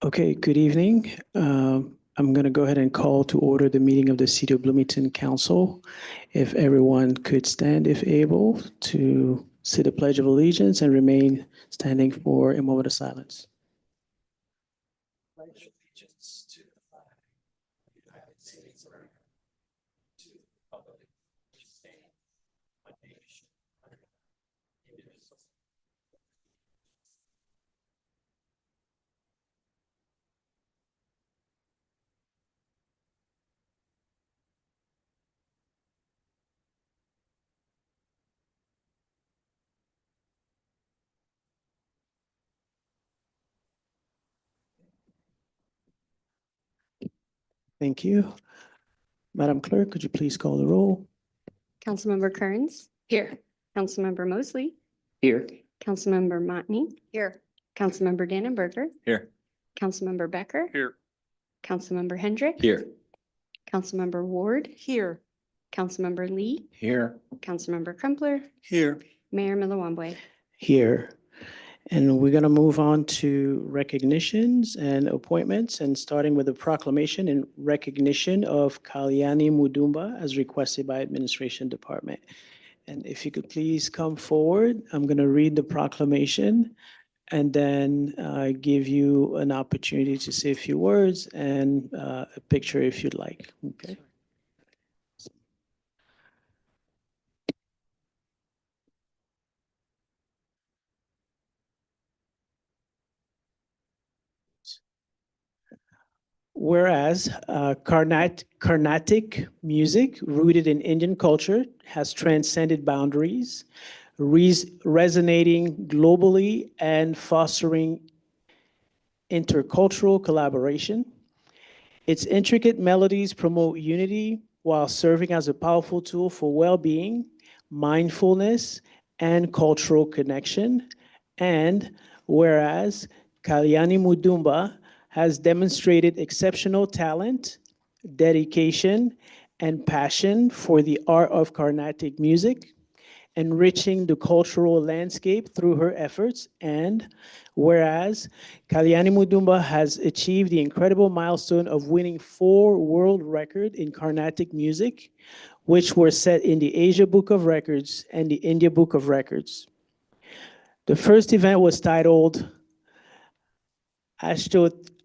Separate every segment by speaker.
Speaker 1: Okay, good evening. I'm going to go ahead and call to order the meeting of the City of Bloomington Council. If everyone could stand, if able, to say the Pledge of Allegiance and remain standing for a moment of silence. Pledge allegiance to the flag of the United States of America, to the republic which stands one nation under God, indivisible. Thank you. Madam Clerk, could you please call the roll?
Speaker 2: Councilmember Kearns.
Speaker 3: Here.
Speaker 2: Councilmember Mosley.
Speaker 1: Here.
Speaker 2: Councilmember Motney.
Speaker 3: Here.
Speaker 2: Councilmember Dannenberger.
Speaker 4: Here.
Speaker 2: Councilmember Becker.
Speaker 4: Here.
Speaker 2: Councilmember Hendrick.
Speaker 4: Here.
Speaker 2: Councilmember Ward.
Speaker 3: Here.
Speaker 2: Councilmember Lee.
Speaker 4: Here.
Speaker 2: Councilmember Crumpler.
Speaker 4: Here.
Speaker 2: Mayor Millawamboy.
Speaker 1: Here. And we're going to move on to recognitions and appointments, and starting with a proclamation in recognition of Kalyani Mudumba as requested by Administration Department. And if you could please come forward, I'm going to read the proclamation and then give you an opportunity to say a few words and a picture if you'd like. Okay. Whereas Carnatic music rooted in Indian culture has transcended boundaries, resonating globally and fostering intercultural collaboration. Its intricate melodies promote unity while serving as a powerful tool for well-being, mindfulness, and cultural connection. And whereas Kalyani Mudumba has demonstrated exceptional talent, dedication, and passion for the art of Carnatic music, enriching the cultural landscape through her efforts. And whereas Kalyani Mudumba has achieved the incredible milestone of winning 4 world records in Carnatic music, which were set in the Asia Book of Records and the India Book of Records. The first event was titled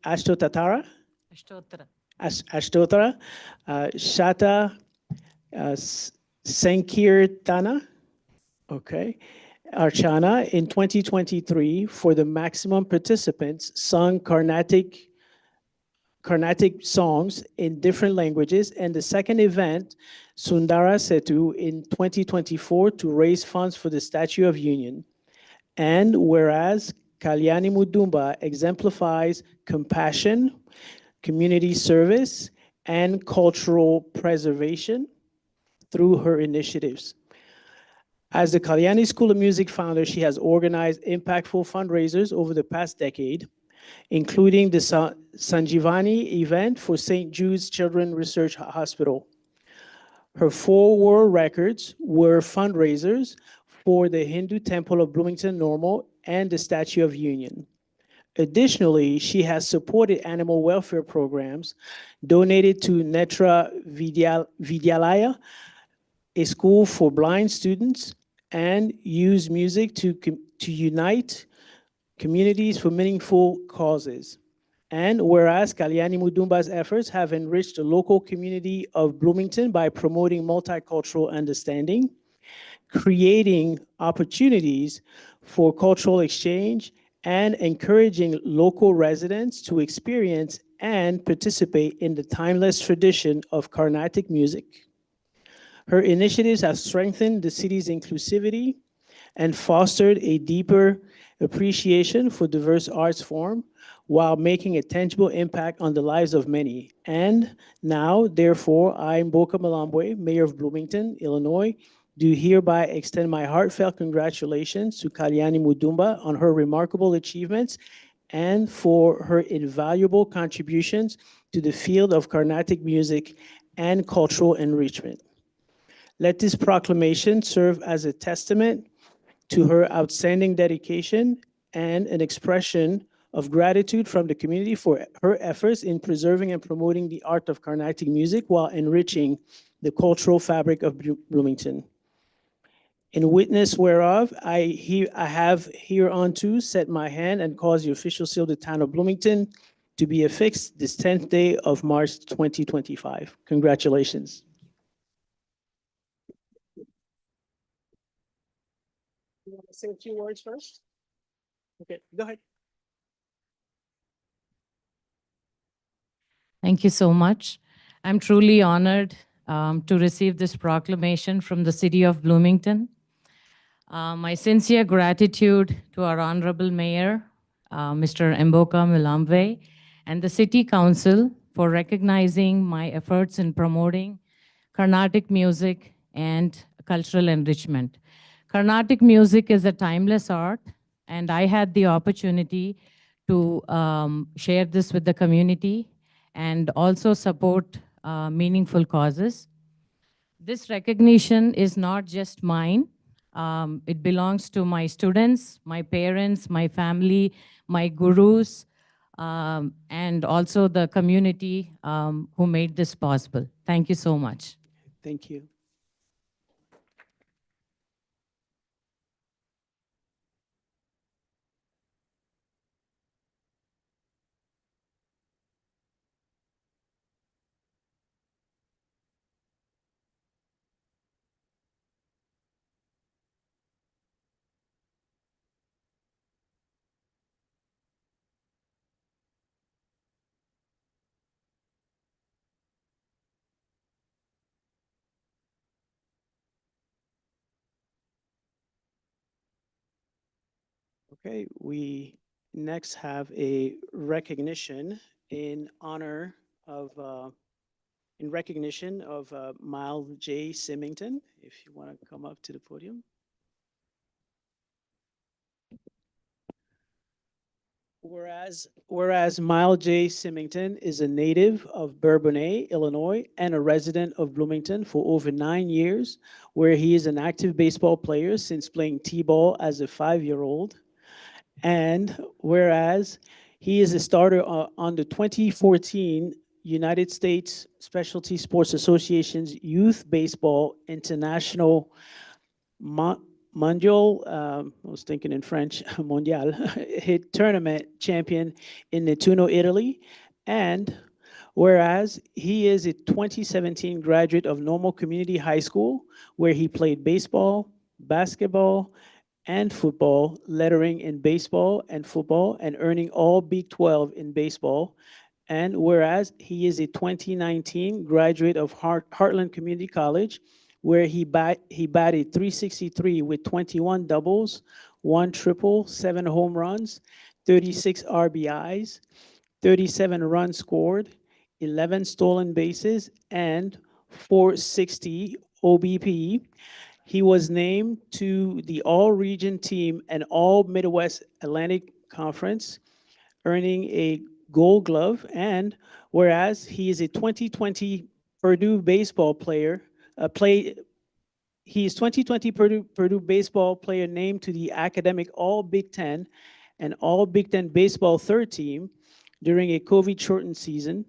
Speaker 1: Ashtottara Shata Sankirtana, okay, Archana in 2023 for the maximum participants sung Carnatic songs in different languages, and the second event, Sundara Setu, in 2024 to raise funds for the Statue of Union. And whereas Kalyani Mudumba exemplifies compassion, community service, and cultural preservation through her initiatives. As the Kalyani School of Music founder, she has organized impactful fundraisers over the past decade, including the Sanjivani event for St. Jude's Children's Research Hospital. Her 4 world records were fundraisers for the Hindu Temple of Bloomington Normal and the Statue of Union. Additionally, she has supported animal welfare programs, donated to Netra Vidyalaya, a school for blind students, and used music to unite communities for meaningful causes. And whereas Kalyani Mudumba's efforts have enriched the local community of Bloomington by promoting multicultural understanding, creating opportunities for cultural exchange, and encouraging local residents to experience and participate in the timeless tradition of Carnatic music. Her initiatives have strengthened the city's inclusivity and fostered a deeper appreciation for diverse arts form while making a tangible impact on the lives of many. And now, therefore, I, Mboka Malambwe, Mayor of Bloomington, Illinois, do hereby extend my heartfelt congratulations to Kalyani Mudumba on her remarkable achievements and for her invaluable contributions to the field of Carnatic music and cultural enrichment. Let this proclamation serve as a testament to her outstanding dedication and an expression of gratitude from the community for her efforts in preserving and promoting the art of Carnatic music while enriching the cultural fabric of Bloomington. In witness whereof, I have hereunto set my hand and caused the official seal of the town of Bloomington to be affixed this 10th day of March 2025. Congratulations. You want to say a few words first? Okay, go ahead.
Speaker 3: Thank you so much. I'm truly honored to receive this proclamation from the city of Bloomington. My sincere gratitude to our Honorable Mayor, Mr. Mboka Mulambe, and the City Council for recognizing my efforts in promoting Carnatic music and cultural enrichment. Carnatic music is a timeless art, and I had the opportunity to share this with the community and also support meaningful causes. This recognition is not just mine. It belongs to my students, my parents, my family, my gurus, and also the community who made this possible. Thank you so much.
Speaker 1: Thank you. Okay, we next have a recognition in honor of, in recognition of Miles J. Simington. If you want to come up to the podium. Whereas Miles J. Simington is a native of Bourbonnais, Illinois, and a resident of Bloomington for over 9 years, where he is an active baseball player since playing t-ball as a 5-year-old. And whereas he is a starter on the 2014 United States Specialty Sports Association's Youth Baseball International Mondial, I was thinking in French, Mondial, hit tournament champion in Nettuno, Italy. And whereas he is a 2017 graduate of Normal Community High School, where he played baseball, basketball, and football, lettering in baseball and football, and earning all Big 12 in baseball. And whereas he is a 2019 graduate of Heartland Community College, where he batted .363 with 21 doubles, 1 triple, 7 home runs, 36 RBIs, 37 runs scored, 11 stolen bases, and 460 OBP. He was named to the All-Region Team and All-Midwest Atlantic Conference, earning a Gold Glove. And whereas he is a 2020 Purdue baseball player, he is 2020 Purdue baseball player named to the academic All Big Ten and All Big Ten baseball third team during a COVID-shortened season.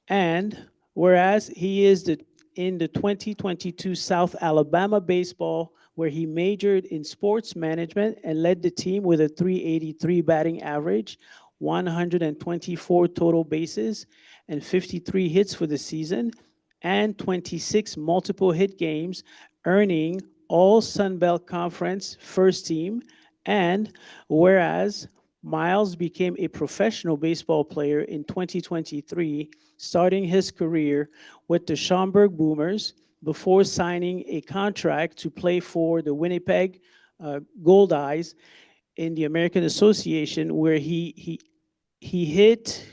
Speaker 1: And whereas he is in the 2022 South Alabama baseball, where he majored in sports management and led the team with a .383 batting average, 124 total bases, and 53 hits for the season, and 26 multiple hit games, earning all Sun Belt Conference first team. And whereas Miles became a professional baseball player in 2023, starting his career with the Schaumburg Boomers before signing a contract to play for the Winnipeg Goldeyes in the American Association, where he hit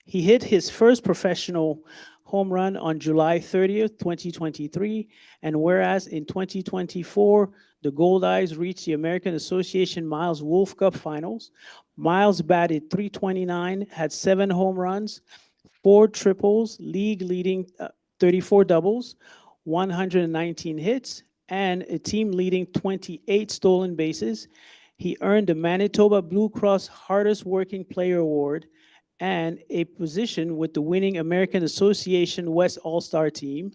Speaker 1: his first professional home run on July 30th, 2023. And whereas in 2024, the Goldeyes reached the American Association Miles Wolf Cup Finals, Miles batted .329, had 7 home runs, 4 triples, league leading 34 doubles, 119 hits, and a team leading 28 stolen bases. He earned the Manitoba Blue Cross Hardest Working Player Award and a position with the winning American Association West All-Star Team.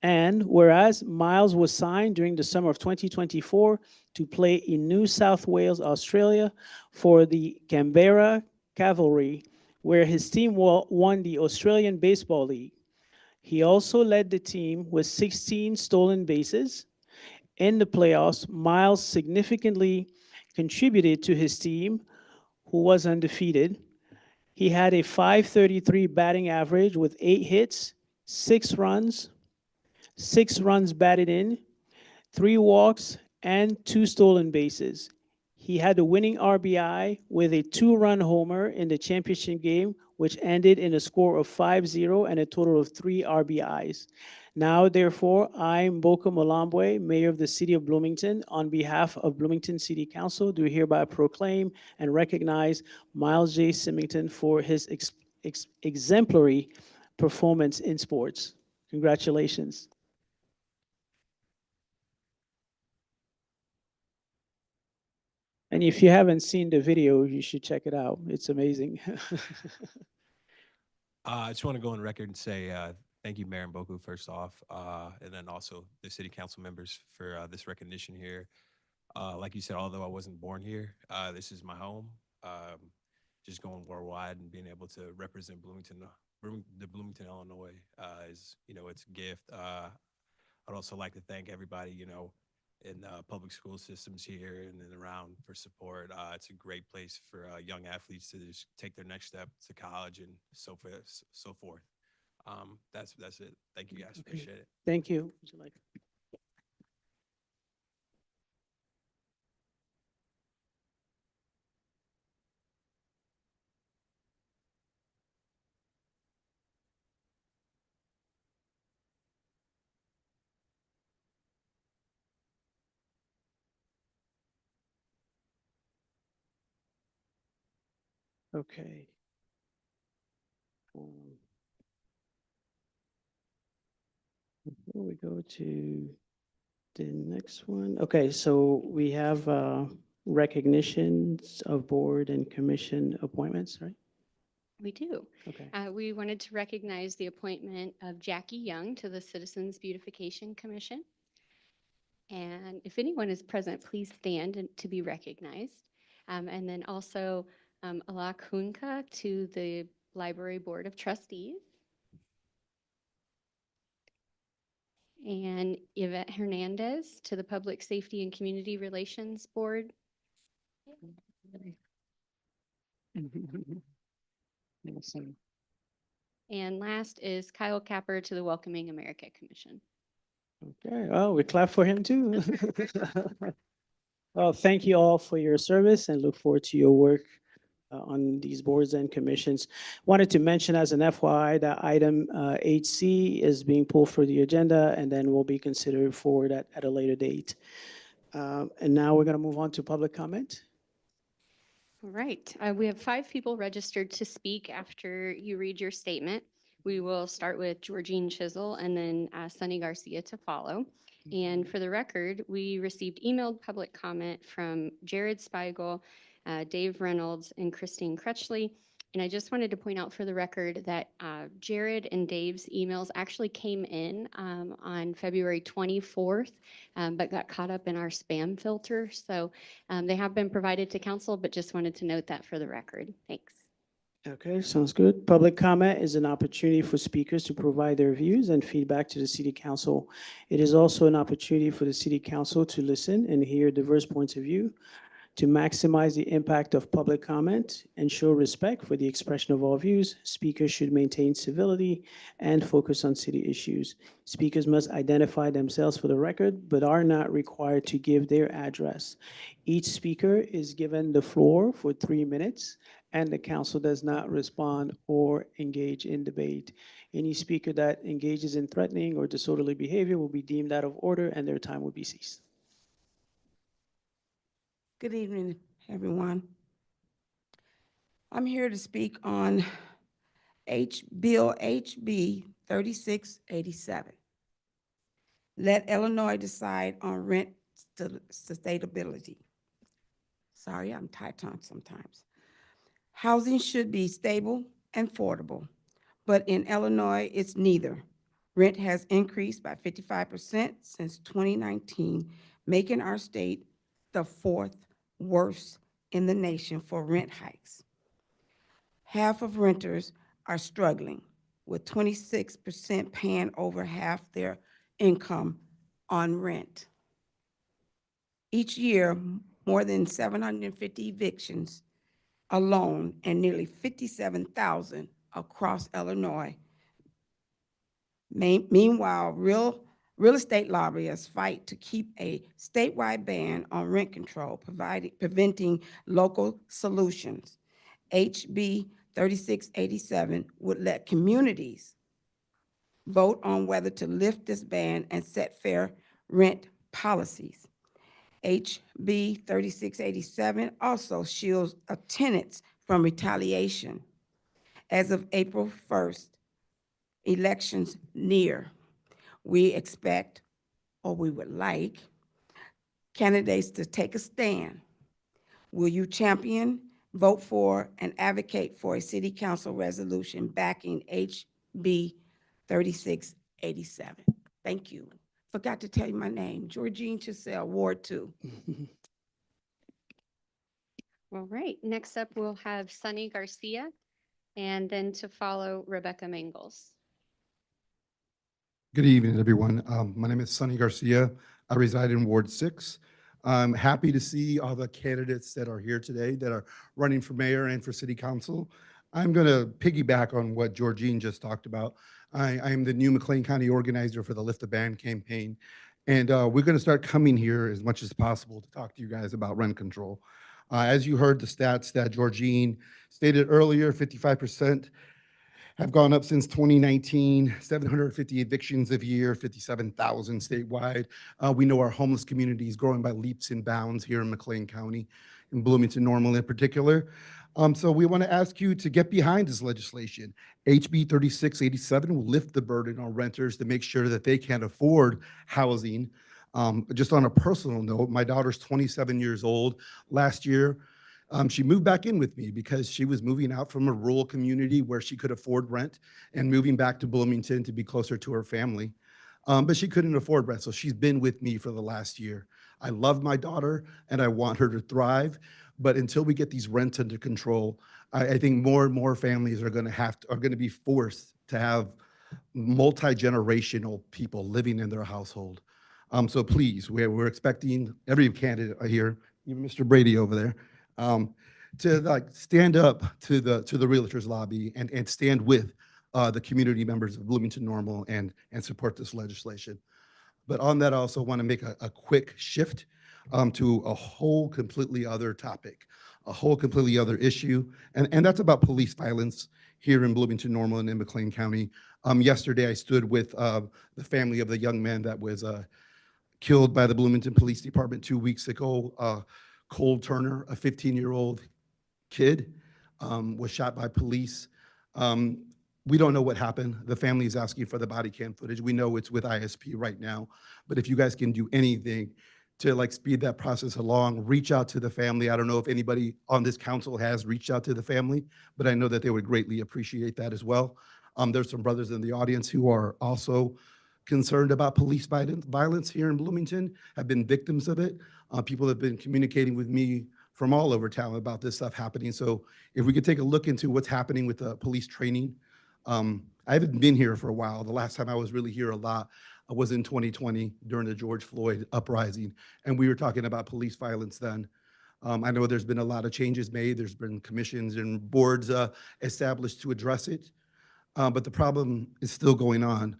Speaker 1: And whereas Miles was signed during the summer of 2024 to play in New South Wales, Australia for the Canberra Cavalry, where his team won the Australian Baseball League. He also led the team with 16 stolen bases. In the playoffs, Miles significantly contributed to his team, who was undefeated. He had a .533 batting average with 8 hits, 6 runs, 6 runs batted in, 3 walks, and 2 stolen bases. He had the winning RBI with a 2-run homer in the championship game, which ended in a score of 5-0 and a total of 3 RBIs. Now, therefore, I, Mboka Malambwe, Mayor of the City of Bloomington, on behalf of Bloomington City Council, do hereby proclaim and recognize Miles J. Simington for his exemplary performance in sports. Congratulations. And if you haven't seen the video, you should check it out. It's amazing.
Speaker 4: I just want to go on record and say thank you, Mayor Mboku, first off, and then also the city council members for this recognition here. Like you said, although I wasn't born here, this is my home. Just going worldwide and being able to represent Bloomington, the Bloomington, Illinois, is, it's a gift. I'd also like to thank everybody, in public school systems here and around for support. It's a great place for young athletes to just take their next step to college and so forth. That's it. Thank you guys. Appreciate it.
Speaker 1: Thank you. Would you like? Okay. Before we go to the next one, okay, so we have recognitions of board and commission appointments, right?
Speaker 2: We do.
Speaker 1: Okay.
Speaker 2: We wanted to recognize the appointment of Jackie Young to the Citizens Beautification Commission. And if anyone is present, please stand to be recognized. And then also Alak Hunka to the Library Board of Trustees. And Yvette Hernandez to the Public Safety and Community Relations Board.
Speaker 1: Awesome.
Speaker 2: And last is Kyle Capper to the Welcoming America Commission.
Speaker 1: Okay, oh, we clap for him too. Well, thank you all for your service and look forward to your work on these boards and commissions. Wanted to mention as an FYI that item 8C is being pulled for the agenda and then will be considered forward at a later date. And now we're going to move on to public comment.
Speaker 2: All right, we have 5 people registered to speak after you read your statement. We will start with Georgine Chisel and then Sunny Garcia to follow. And for the record, we received emailed public comment from Jared Spiegel, Dave Reynolds, and Christine Crutchley. And I just wanted to point out for the record that Jared and Dave's emails actually came in on February 24th, but got caught up in our spam filter. So they have been provided to council, but just wanted to note that for the record. Thanks.
Speaker 1: Okay, sounds good. Public comment is an opportunity for speakers to provide their views and feedback to the City Council. It is also an opportunity for the City Council to listen and hear diverse points of view. To maximize the impact of public comment and show respect for the expression of all views, speakers should maintain civility and focus on city issues. Speakers must identify themselves for the record, but are not required to give their address. Each speaker is given the floor for 3 minutes, and the council does not respond or engage in debate. Any speaker that engages in threatening or disorderly behavior will be deemed out of order and their time will be ceased.
Speaker 5: Good evening, everyone. I'm here to speak on Bill HB 3687. Let Illinois decide on rent sustainability. Sorry, I'm tight-tongued sometimes. Housing should be stable and affordable, but in Illinois, it's neither. Rent has increased by 55% since 2019, making our state the fourth worst in the nation for rent hikes. Half of renters are struggling, with 26% paying over half their income on rent. Each year, more than 750 evictions alone and nearly 57,000 across Illinois. Meanwhile, real estate lobbyists fight to keep a statewide ban on rent control, preventing local solutions. HB 3687 would let communities vote on whether to lift this ban and set fair rent policies. HB 3687 also shields tenants from retaliation. As of April 1st, elections near, we expect, or we would like, candidates to take a stand. Will you champion, vote for, and advocate for a city council resolution backing HB 3687? Thank you. Forgot to tell you my name, Georgine Chiselle, Ward 2.
Speaker 2: All right, next up, we'll have Sunny Garcia, and then to follow Rebecca Mangles.
Speaker 6: Good evening, everyone. My name is Sonny Garcia. I reside in Ward 6. I'm happy to see all the candidates that are here today that are running for mayor and for city council. I'm going to piggyback on what Georgine just talked about. I am the new McLean County organizer for the Lift the Ban campaign. And we're going to start coming here as much as possible to talk to you guys about rent control. As you heard the stats that Georgine stated earlier, 55% have gone up since 2019, 750 evictions a year, 57,000 statewide. We know our homeless community is growing by leaps and bounds here in McLean County, in Bloomington Normal in particular. So we want to ask you to get behind this legislation. HB 3687 will lift the burden on renters to make sure that they can afford housing. Just on a personal note, my daughter's 27 years old. Last year, she moved back in with me because she was moving out from a rural community where she could afford rent and moving back to Bloomington to be closer to her family. But she couldn't afford rent, so she's been with me for the last year. I love my daughter and I want her to thrive, but until we get these rents under control, I think more and more families are going to be forced to have multi-generational people living in their household. So please, we're expecting every candidate here, even Mr. Brady over there, to stand up to the realtors lobby and stand with the community members of Bloomington Normal and support this legislation. But on that, I also want to make a quick shift to a whole completely other topic, a whole completely other issue, and that's about police violence here in Bloomington Normal and in McLean County. Yesterday, I stood with the family of the young man that was killed by the Bloomington Police Department 2 weeks ago. Cole Turner, a 15-year-old kid, was shot by police. We don't know what happened. The family is asking for the body cam footage. We know it's with ISP right now, but if you guys can do anything to speed that process along, reach out to the family. I don't know if anybody on this council has reached out to the family, but I know that they would greatly appreciate that as well. There's some brothers in the audience who are also concerned about police violence here in Bloomington, have been victims of it. People have been communicating with me from all over town about this stuff happening. So if we could take a look into what's happening with the police training. I haven't been here for a while. The last time I was really here a lot was in 2020 during the George Floyd uprising, and we were talking about police violence then. I know there's been a lot of changes made. There's been commissions and boards established to address it, but the problem is still going on.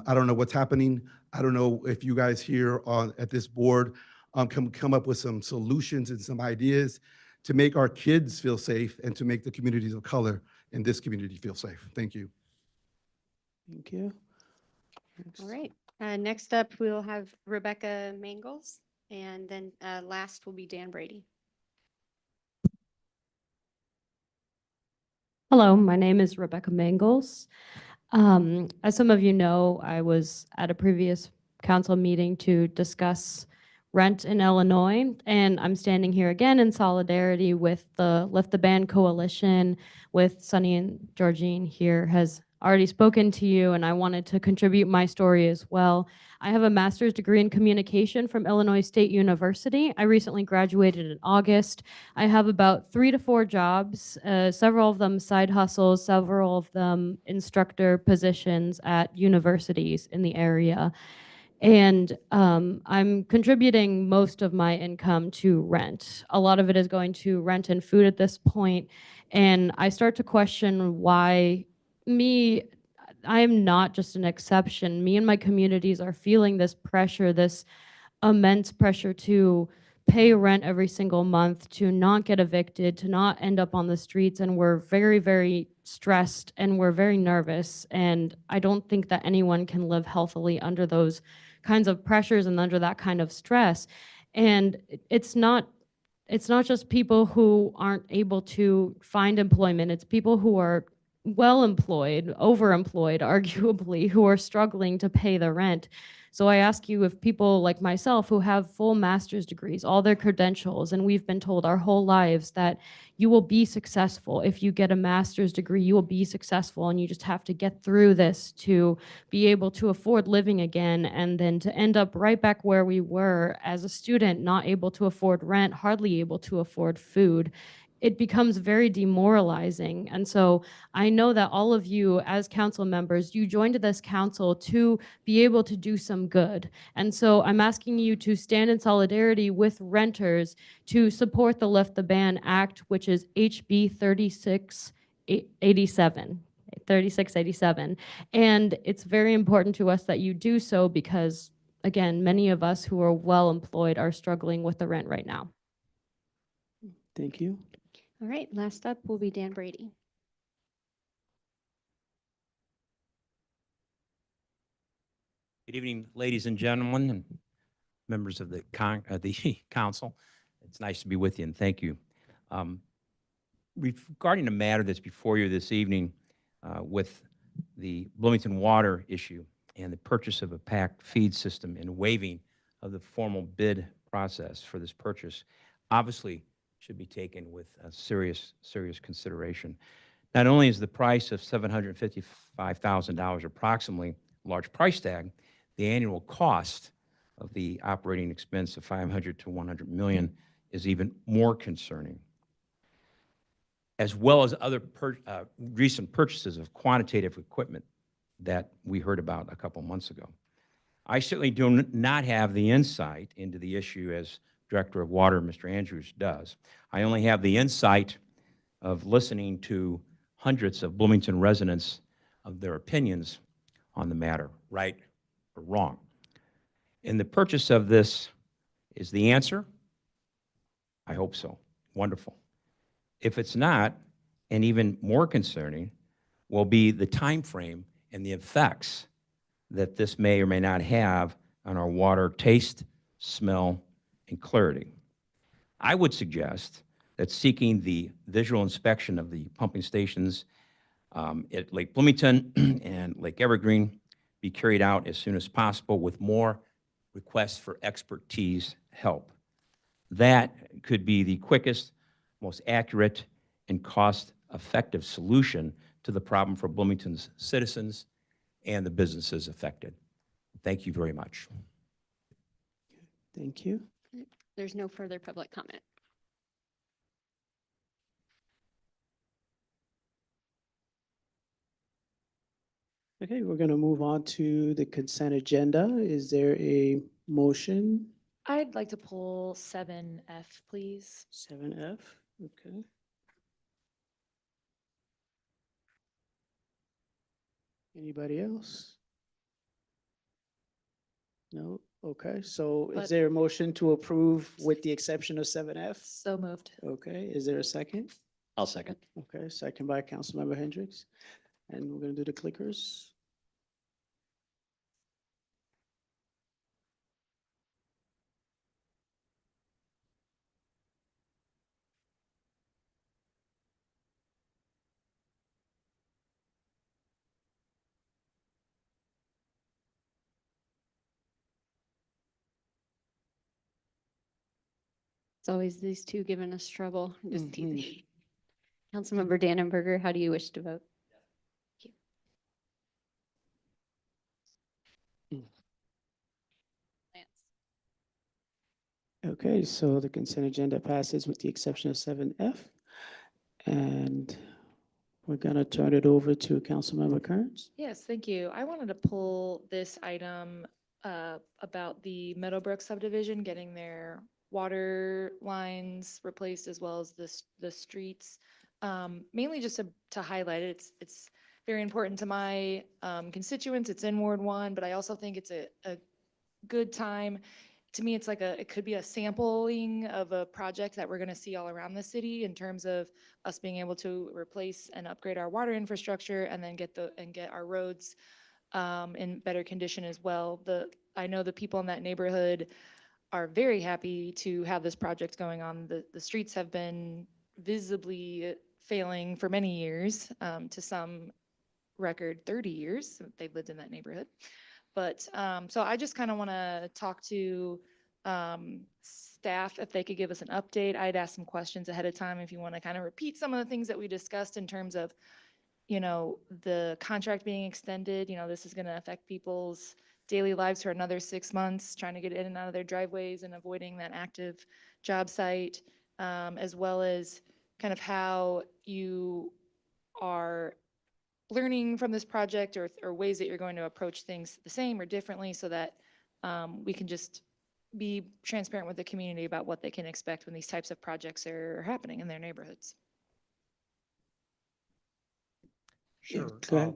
Speaker 6: I don't know what's happening. I don't know if you guys here at this board can come up with some solutions and some ideas to make our kids feel safe and to make the communities of color in this community feel safe. Thank you.
Speaker 1: Thank you.
Speaker 2: All right, next up, we'll have Rebecca Mangles, and then last will be Dan Brady.
Speaker 7: Hello, my name is Rebecca Mangles. As some of you know, I was at a previous council meeting to discuss rent in Illinois. And I'm standing here again in solidarity with the Lift the Ban Coalition, with Sunny and Georgine here has already spoken to you, and I wanted to contribute my story as well. I have a master's degree in communication from Illinois State University. I recently graduated in August. I have about 3 to 4 jobs, several of them side hustles, several of them instructor positions at universities in the area. And I'm contributing most of my income to rent. A lot of it is going to rent and food at this point. And I start to question why me, I am not just an exception. Me and my communities are feeling this pressure, this immense pressure to pay rent every single month, to not get evicted, to not end up on the streets. And we're very, very stressed and we're very nervous. And I don't think that anyone can live healthily under those kinds of pressures and under that kind of stress. And it's not just people who aren't able to find employment, it's people who are well employed, overemployed, arguably, who are struggling to pay the rent. So I ask you, if people like myself who have full master's degrees, all their credentials, and we've been told our whole lives that you will be successful. If you get a master's degree, you will be successful, and you just have to get through this to be able to afford living again, and then to end up right back where we were as a student, not able to afford rent, hardly able to afford food. It becomes very demoralizing. And so I know that all of you as council members, you joined this council to be able to do some good. And so I'm asking you to stand in solidarity with renters to support the Lift the Ban Act, which is HB 3687. 3687. And it's very important to us that you do so because, again, many of us who are well employed are struggling with the rent right now.
Speaker 1: Thank you.
Speaker 2: All right, last up will be Dan Brady.
Speaker 8: Good evening, ladies and gentlemen, and members of the council. It's nice to be with you, and thank you. Regarding the matter that's before you this evening with the Bloomington water issue and the purchase of a packed feed system and waiving of the formal bid process for this purchase, obviously should be taken with a serious consideration. Not only is the price of $755,000 approximately a large price tag, the annual cost of the operating expense of 500 to 100 million is even more concerning, as well as other recent purchases of quantitative equipment that we heard about a couple months ago. I certainly do not have the insight into the issue as Director of Water, Mr. Andrews, does. I only have the insight of listening to hundreds of Bloomington residents of their opinions on the matter, right or wrong. And the purchase of this is the answer? I hope so. Wonderful. If it's not, and even more concerning, will be the time frame and the effects that this may or may not have on our water taste, smell, and clarity. I would suggest that seeking the visual inspection of the pumping stations at Lake Bloomington and Lake Evergreen be carried out as soon as possible with more requests for expertise help. That could be the quickest, most accurate, and cost-effective solution to the problem for Bloomington's citizens and the businesses affected. Thank you very much.
Speaker 1: Thank you.
Speaker 2: There's no further public comment.
Speaker 1: Okay, we're going to move on to the consent agenda. Is there a motion?
Speaker 9: I'd like to pull 7F, please.
Speaker 1: 7F, okay. Anybody else? No? Okay, so is
Speaker 9: But-
Speaker 1: there a motion to approve with the exception of 7F?
Speaker 9: So moved.
Speaker 1: Okay, is there a second?
Speaker 10: I'll second.
Speaker 1: Okay, second by Councilmember Hendricks. And we're going to do the clickers.
Speaker 2: It's always these two giving us trouble. I'm just
Speaker 1: Mhm.
Speaker 2: teasing. Councilmember Dannenberger, how do you wish to vote? Thank you. Lance.
Speaker 1: Okay, so the consent agenda passes with the exception of 7F. And we're going to turn it over to Councilmember Kearns.
Speaker 9: Yes, thank you. I wanted to pull this item about the Meadowbrook subdivision, getting their water lines replaced as well as the streets. Mainly just to highlight it. It's very important to my constituents. It's in Ward 1, but I also think it's a good time. To me, it's like it could be a sampling of a project that we're going to see all around the city in terms of us being able to replace and upgrade our water infrastructure and then get our roads in better condition as well. I know the people in that neighborhood are very happy to have this project going on. The streets have been visibly failing for many years, to some record 30 years they've lived in that neighborhood. But so I just kind of want to talk to staff if they could give us an update. I'd ask some questions ahead of time if you want to kind of repeat some of the things that we discussed in terms of, the contract being extended. This is going to affect people's daily lives for another 6 months, trying to get in and out of their driveways and avoiding that active job site, as well as kind of how you are learning from this project, or ways that you're going to approach things the same or differently, so that we can just be transparent with the community about what they can expect when these types of projects are happening in their neighborhoods.
Speaker 1: Yeah,
Speaker 10: Sure.
Speaker 1: go ahead.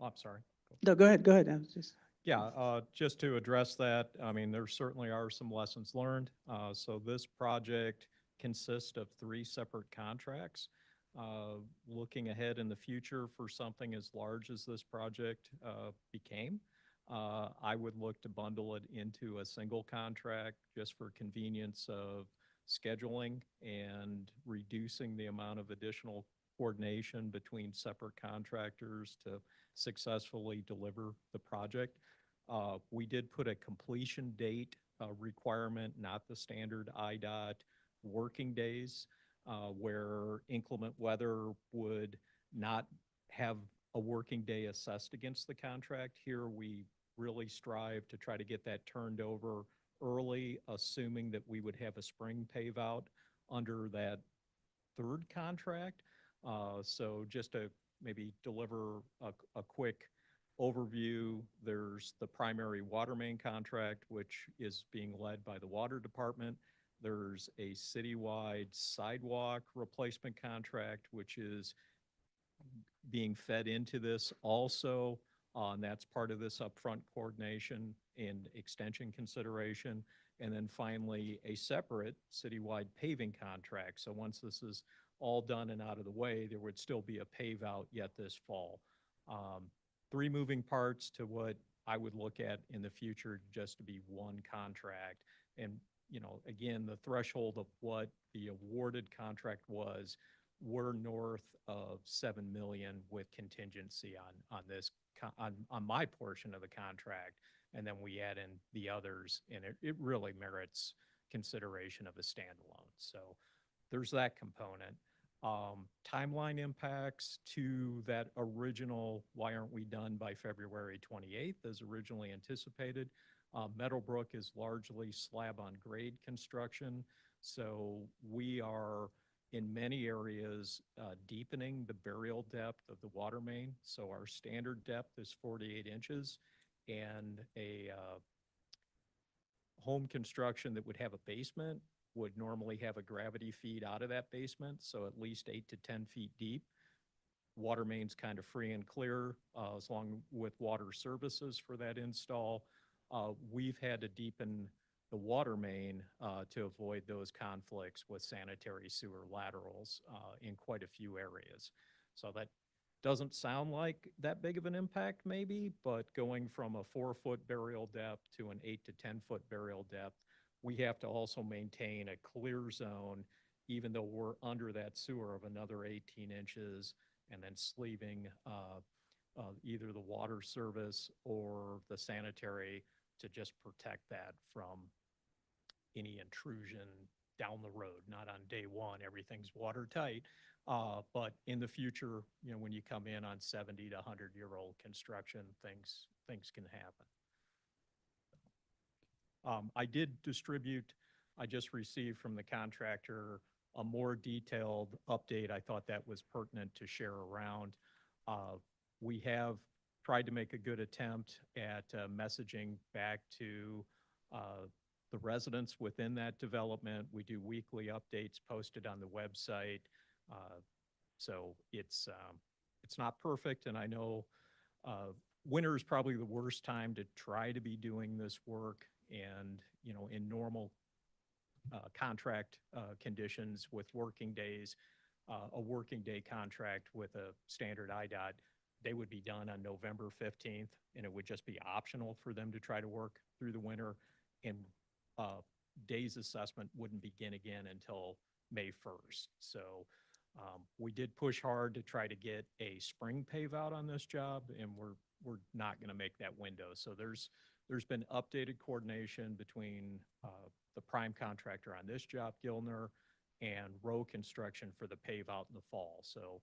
Speaker 10: I'm sorry.
Speaker 1: No, go ahead, go ahead. I was just.
Speaker 10: Yeah, just to address that, I mean, there certainly are some lessons learned. So this project consists of 3 separate contracts. Looking ahead in the future for something as large as this project became, I would look to bundle it into a single contract just for convenience of scheduling and reducing the amount of additional coordination between separate contractors to successfully deliver the project. We did put a completion date requirement, not the standard IDOT working days, where inclement weather would not have a working day assessed against the contract. Here, we really strive to try to get that turned over early, assuming that we would have a spring pave out under that 3rd contract. So just to maybe deliver a quick overview, there's the primary water main contract, which is being led by the water department. There's a citywide sidewalk replacement contract, which is being fed into this also. And that's part of this upfront coordination and extension consideration. And then finally, a separate citywide paving contract. So once this is all done and out of the way, there would still be a pave out yet this fall. 3 moving parts to what I would look at in the future just to be one contract. And, again, the threshold of what the awarded contract was, we're north of 7 million with contingency on this, on my portion of the contract. And then we add in the others, and it really merits consideration of a standalone. So there's that component. Timeline impacts to that original, why aren't we done by February 28th as originally anticipated? Meadowbrook is largely slab on grade construction. So we are in many areas deepening the burial depth of the water main. So our standard depth is 48 inches, and a home construction that would have a basement would normally have a gravity feed out of that basement, so at least 8 to 10 feet deep. Water main's kind of free and clear, as long with water services for that install. We've had to deepen the water main to avoid those conflicts with sanitary sewer laterals in quite a few areas. So that doesn't sound like that big of an impact maybe, but going from a 4-foot burial depth to an 8 to 10-foot burial depth, we have to also maintain a clear zone, even though we're under that sewer, of another 18 inches, and then sleeving either the water service or the sanitary to just protect that from any intrusion down the road, not on day one. Everything's watertight. But in the future, when you come in on 70 to 100-year-old construction, things can happen. I did distribute, I just received from the contractor a more detailed update. I thought that was pertinent to share around. We have tried to make a good attempt at messaging back to the residents within that development. We do weekly updates posted on the website. So it's not perfect, and I know winter is probably the worst time to try to be doing this work. And, in normal contract conditions with working days, a working day contract with a standard IDOT, they would be done on November 15th, and it would just be optional for them to try to work through the winter. And day's assessment wouldn't begin again until May 1st. So we did push hard to try to get a spring pave out on this job, and we're not going to make that window. So there's been updated coordination between the prime contractor on this job, Gilner, and Row Construction for the pave out in the fall. So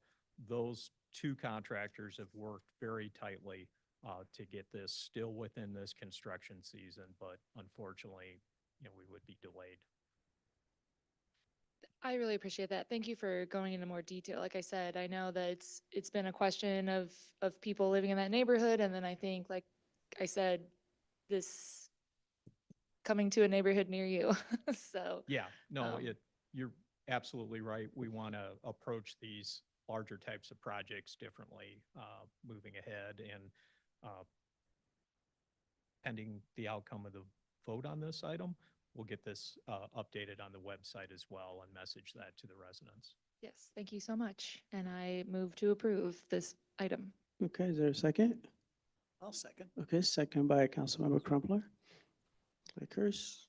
Speaker 10: those two contractors have worked very tightly to get this still within this construction season, but unfortunately, we would be delayed.
Speaker 9: I really appreciate that. Thank you for going into more detail. Like I said, I know that it's been a question of people living in that neighborhood, and then I think, like I said, this coming to a neighborhood near you. So
Speaker 10: Yeah, no,
Speaker 9: Um,
Speaker 10: you're absolutely right. We want to approach these larger types of projects differently, moving ahead, and pending the outcome of the vote on this item, we'll get this updated on the website as well and message that to the residents.
Speaker 9: yes, thank you so much. And I move to approve this item.
Speaker 1: Okay, is there a second?
Speaker 11: I'll second.
Speaker 1: Okay, second by Councilmember Crumpler. Clickers.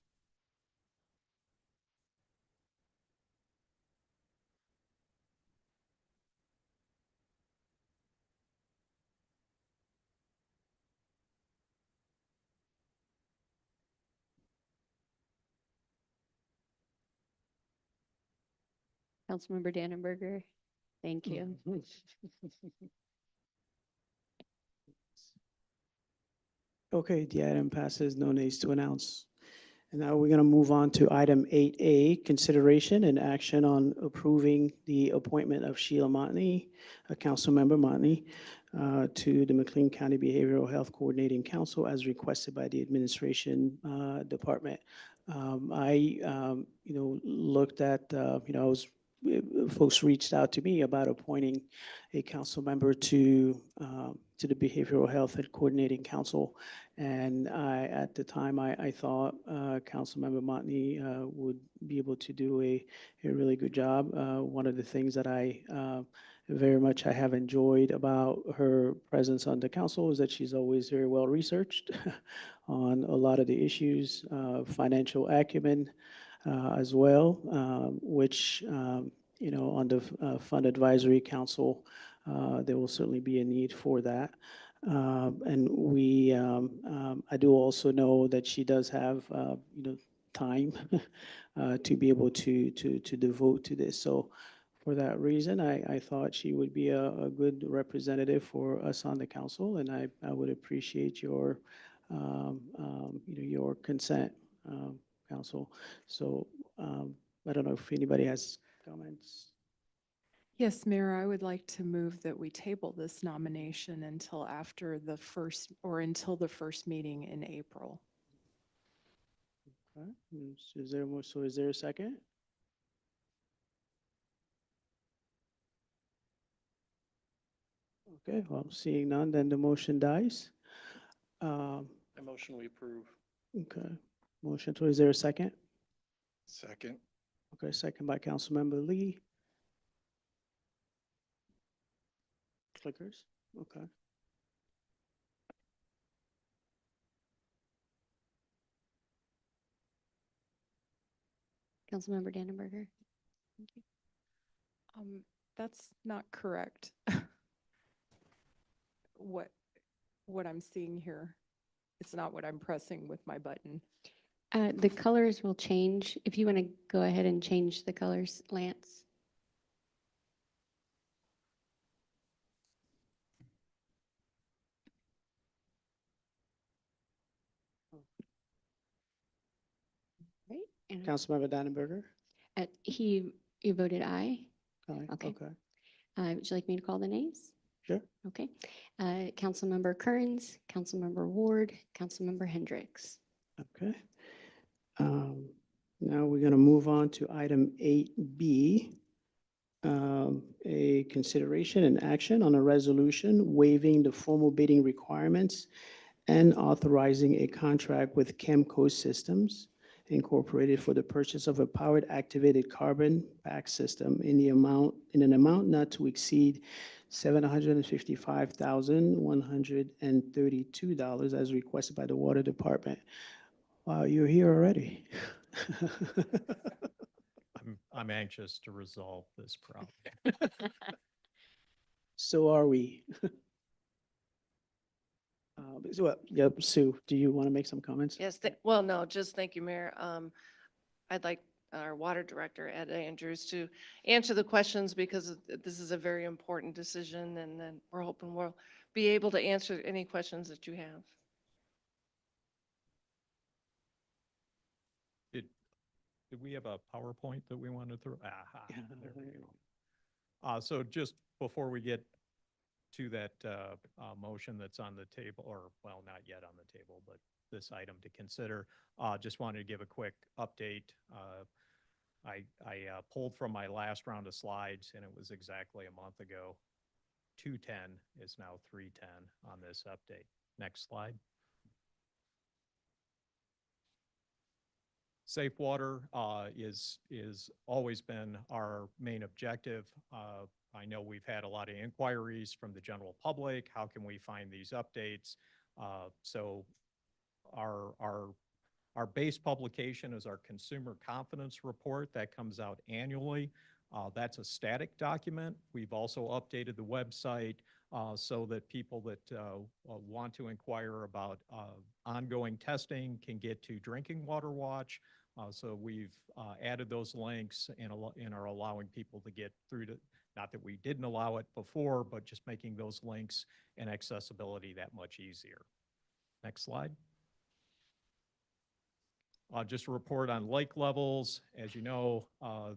Speaker 2: Councilmember Dannenberger, thank you.
Speaker 1: Okay, the item passes, no nays to announce. And now we're going to move on to item 8A, consideration and action on approving the appointment of Sheila Montney, Councilmember Montney, to the McLean County Behavioral Health Coordinating Council as requested by the Administration Department. Looked at, folks reached out to me about appointing a council member to the Behavioral Health and Coordinating Council. And at the time, I thought Councilmember Montney would be able to do a really good job. One of the things that I have enjoyed about her presence on the council is that she's always very well researched on a lot of the issues, financial acumen as well, which, on the Fund Advisory Council, there will certainly be a need for that. And I do also know that she does have, time to be able to devote to this. So for that reason, I thought she would be a good representative for us on the council, and I would appreciate your, your consent, council. So I don't know if anybody has comments.
Speaker 12: Yes, Mayor, I would like to move that we table this nomination until after the first, or until the first meeting in April.
Speaker 1: Okay, is there more, so is there a second? Okay, well, seeing none, then the motion dies.
Speaker 11: I motion we approve.
Speaker 1: Okay, motion to, is there a second?
Speaker 11: Second.
Speaker 1: Okay, second by Councilmember Lee. Clickers, okay.
Speaker 2: Councilmember Dannenberger.
Speaker 12: That's not correct. What I'm seeing here, it's not what I'm pressing with my button.
Speaker 2: The colors will change. If you want to go ahead and change the colors, Lance. Right? And
Speaker 1: Councilmember Dannenberger?
Speaker 2: he voted aye.
Speaker 1: Aye,
Speaker 2: Okay.
Speaker 1: okay.
Speaker 2: Would you like me to call the nays?
Speaker 1: Sure.
Speaker 2: Okay. Councilmember Kearns, Councilmember Ward, Councilmember Hendricks.
Speaker 1: Okay. Now we're going to move on to item 8B, a consideration and action on a resolution waiving the formal bidding requirements and authorizing a contract with Chemco Systems Incorporated for the purchase of a powered activated carbon back system in an amount not to exceed $755,132 as requested by the Water Department. Wow, you're here already.
Speaker 10: I'm anxious to resolve this problem.
Speaker 1: So are we. Yep, Sue, do you want to make some comments?
Speaker 13: Yes, well, no, just thank you, Mayor. I'd like our water director, Ed Andrews, to answer the questions because this is a very important decision, and then we're hoping we'll be able to answer any questions that you have.
Speaker 10: Did we have a PowerPoint that we wanted to? Aha,
Speaker 1: Yeah,
Speaker 10: there we go. So just before we get to that motion that's on the table, or well, not yet on the table, but this item to consider, just wanted to give a quick update. I pulled from my last round of slides, and it was exactly a month ago. 210 is now 310 on this update. Next slide. Safe water is always been our main objective. I know we've had a lot of inquiries from the general public. How can we find these updates? So our base publication is our Consumer Confidence Report that comes out annually. That's a static document. We've also updated the website so that people that want to inquire about ongoing testing can get to Drinking Water Watch. So we've added those links and are allowing people to get through to, not that we didn't allow it before, but just making those links and accessibility that much easier. Next slide. Just a report on lake levels. As you know,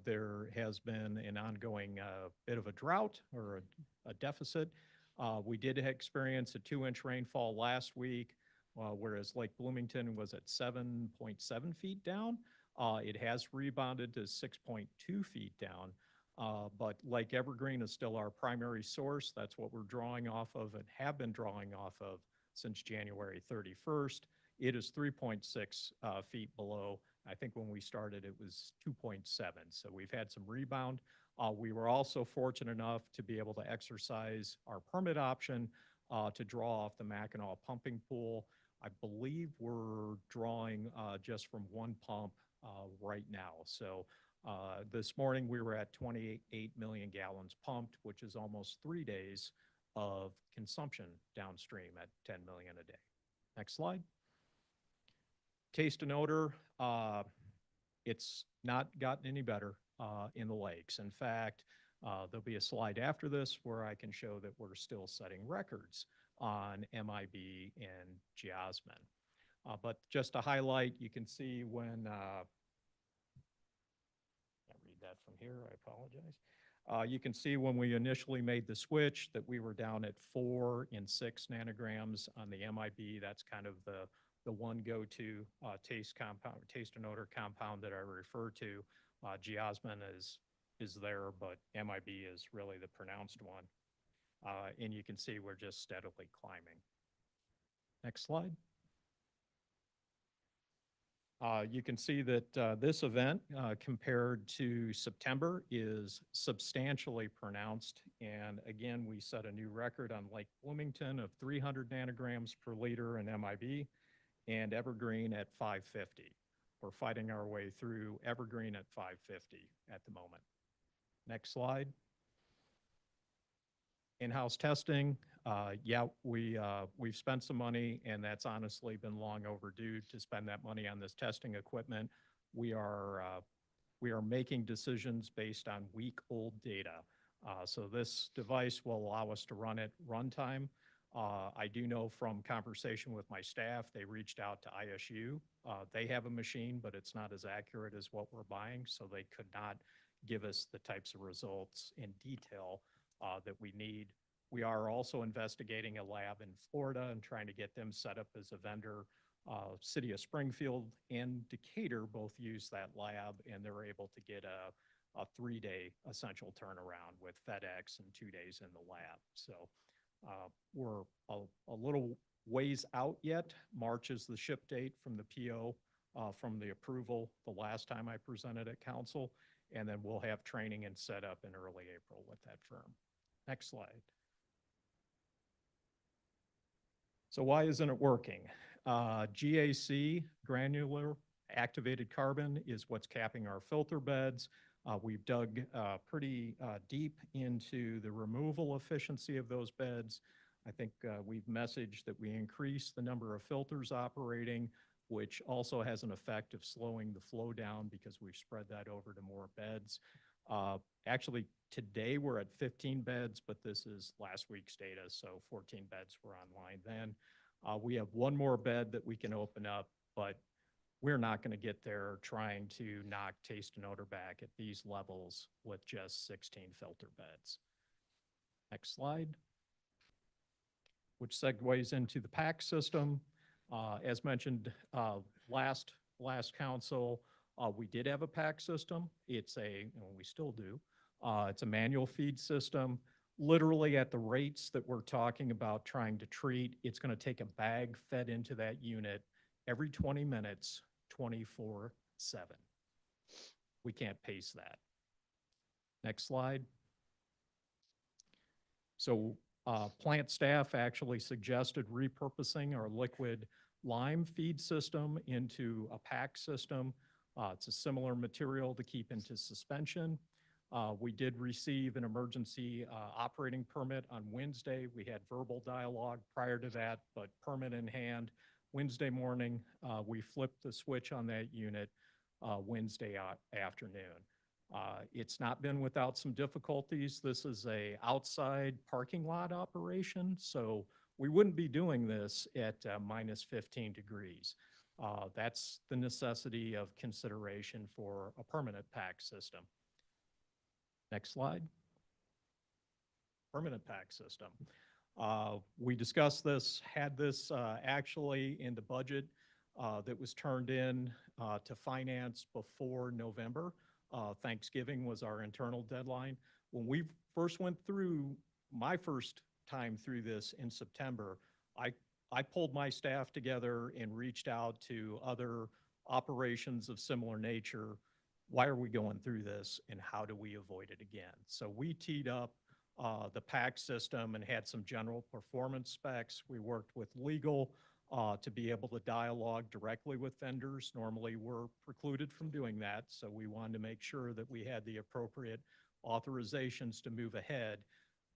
Speaker 10: there has been an ongoing bit of a drought or a deficit. We did experience a 2-inch rainfall last week, whereas Lake Bloomington was at 7.7 feet down. It has rebounded to 6.2 feet down, but Lake Evergreen is still our primary source. That's what we're drawing off of and have been drawing off of since January 31st. It is 3.6 feet below. I think when we started, it was 2.7. So we've had some rebound. We were also fortunate enough to be able to exercise our permit option to draw off the Mackinac pumping pool. I believe we're drawing just from one pump right now. So this morning we were at 28 million gallons pumped, which is almost 3 days of consumption downstream at 10 million a day. Next slide. Taste and odor, it's not gotten any better in the lakes. In fact, there'll be a slide after this where I can show that we're still setting records on MIB and geosmin. But just to highlight, you can see when, I read that from here, I apologize. You can see when we initially made the switch that we were down at 4 and 6 nanograms on the MIB. That's kind of the one go-to taste and odor compound that I refer to. Geosmin is there, but MIB is really the pronounced one. And you can see we're just steadily climbing. Next slide. You can see that this event compared to September is substantially pronounced. And again, we set a new record on Lake Bloomington of 300 nanograms per liter in MIB and Evergreen at 550. We're fighting our way through Evergreen at 550 at the moment. Next slide. In-house testing, yeah, we've spent some money, and that's honestly been long overdue to spend that money on this testing equipment. We are making decisions based on week-old data. So this device will allow us to run at runtime. I do know from conversation with my staff, they reached out to ISU. They have a machine, but it's not as accurate as what we're buying, so they could not give us the types of results in detail that we need. We are also investigating a lab in Florida and trying to get them set up as a vendor. City of Springfield and Decatur both use that lab, and they're able to get a 3-day essential turnaround with FedEx and 2 days in the lab. So we're a little ways out yet. March is the ship date from the PO, from the approval the last time I presented at council, and then we'll have training and set up in early April with that firm. Next slide. So why isn't it working? GAC, granular activated carbon, is what's capping our filter beds. We've dug pretty deep into the removal efficiency of those beds. I think we've messaged that we increase the number of filters operating, which also has an effect of slowing the flow down because we've spread that over to more beds. Actually, today we're at 15 beds, but this is last week's data, so 14 beds were online then. We have one more bed that we can open up, but we're not going to get there trying to knock taste and odor back at these levels with just 16 filter beds. Next slide, which segues into the PAC system. As mentioned last council, we did have a PAC system. It's we still do. It's a manual feed system. Literally at the rates that we're talking about trying to treat, it's going to take a bag fed into that unit every 20 minutes, 24/7. We can't pace that. Next slide. So plant staff actually suggested repurposing our liquid lime feed system into a PAC system. It's a similar material to keep into suspension. We did receive an emergency operating permit on Wednesday. We had verbal dialogue prior to that, but permit in hand. Wednesday morning, we flipped the switch on that unit Wednesday afternoon. It's not been without some difficulties. This is a outside parking lot operation, so we wouldn't be doing this at minus 15 degrees. That's the necessity of consideration for a permanent PAC system. Next slide. Permanent PAC system. We discussed this, had this actually in the budget that was turned in to finance before November. Thanksgiving was our internal deadline. When we first went through, my first time through this in September, I pulled my staff together and reached out to other operations of similar nature. Why are we going through this and how do we avoid it again? So we teed up the PAC system and had some general performance specs. We worked with legal to be able to dialogue directly with vendors. Normally we're precluded from doing that, so we wanted to make sure that we had the appropriate authorizations to move ahead.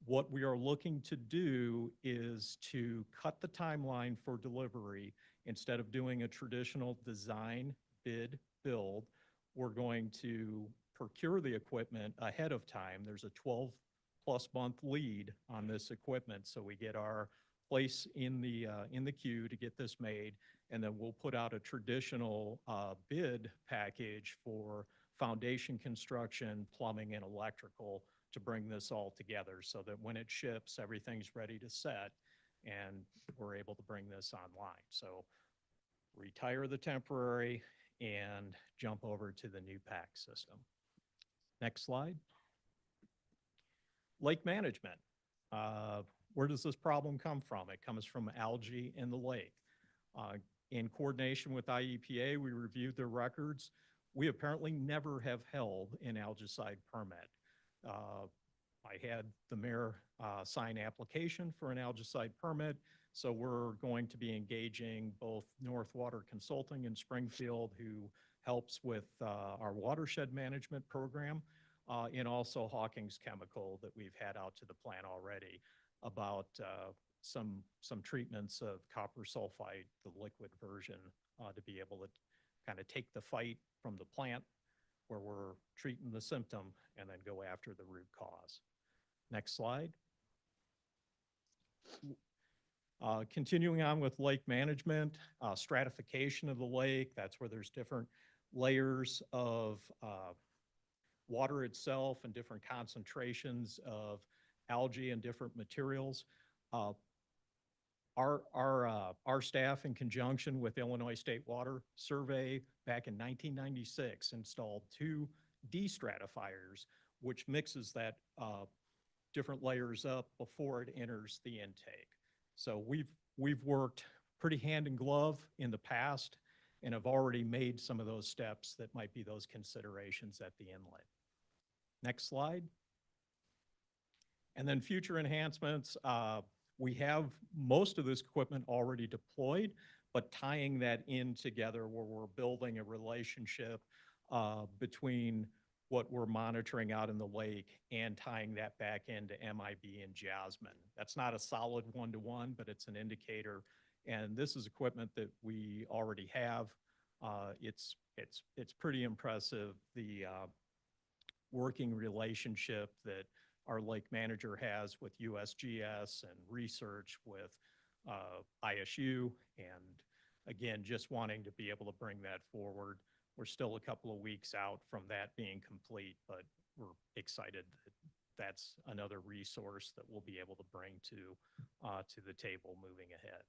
Speaker 10: What we are looking to do is to cut the timeline for delivery. Instead of doing a traditional design, bid, build, we're going to procure the equipment ahead of time. There's a 12+ month lead on this equipment, so we get our place in the queue to get this made, and then we'll put out a traditional bid package for foundation construction, plumbing, and electrical to bring this all together so that when it ships, everything's ready to set and we're able to bring this online. So retire the temporary and jump over to the new PAC system. Next slide. Lake management. Where does this problem come from? It comes from algae in the lake. In coordination with IEPA, we reviewed their records. We apparently never have held an algicide permit. I had the mayor sign application for an algicide permit, so we're going to be engaging both North Water Consulting in Springfield, who helps with our watershed management program, and also Hawkins Chemical that we've had out to the plant already. about some treatments of copper sulfite, the liquid version, to be able to kind of take the fight from the plant where we're treating the symptom and then go after the root cause. Next slide. Continuing on with lake management, stratification of the lake, that's where there's different layers of water itself and different concentrations of algae and different materials. Our staff, in conjunction with Illinois State Water Survey back in 1996, installed 2 destratifiers, which mixes that different layers up before it enters the intake. So we've worked pretty hand in glove in the past and have already made some of those steps that might be those considerations at the inlet. Next slide. And then future enhancements. We have most of this equipment already deployed, but tying that in together where we're building a relationship between what we're monitoring out in the lake and tying that back into MIB and Jasmine. That's not a solid one-to-one, but it's an indicator. And this is equipment that we already have. It's pretty impressive, the working relationship that our lake manager has with USGS and research with ISU. And again, just wanting to be able to bring that forward. We're still a couple of weeks out from that being complete, but we're excited that that's another resource that we'll be able to bring to the table moving ahead.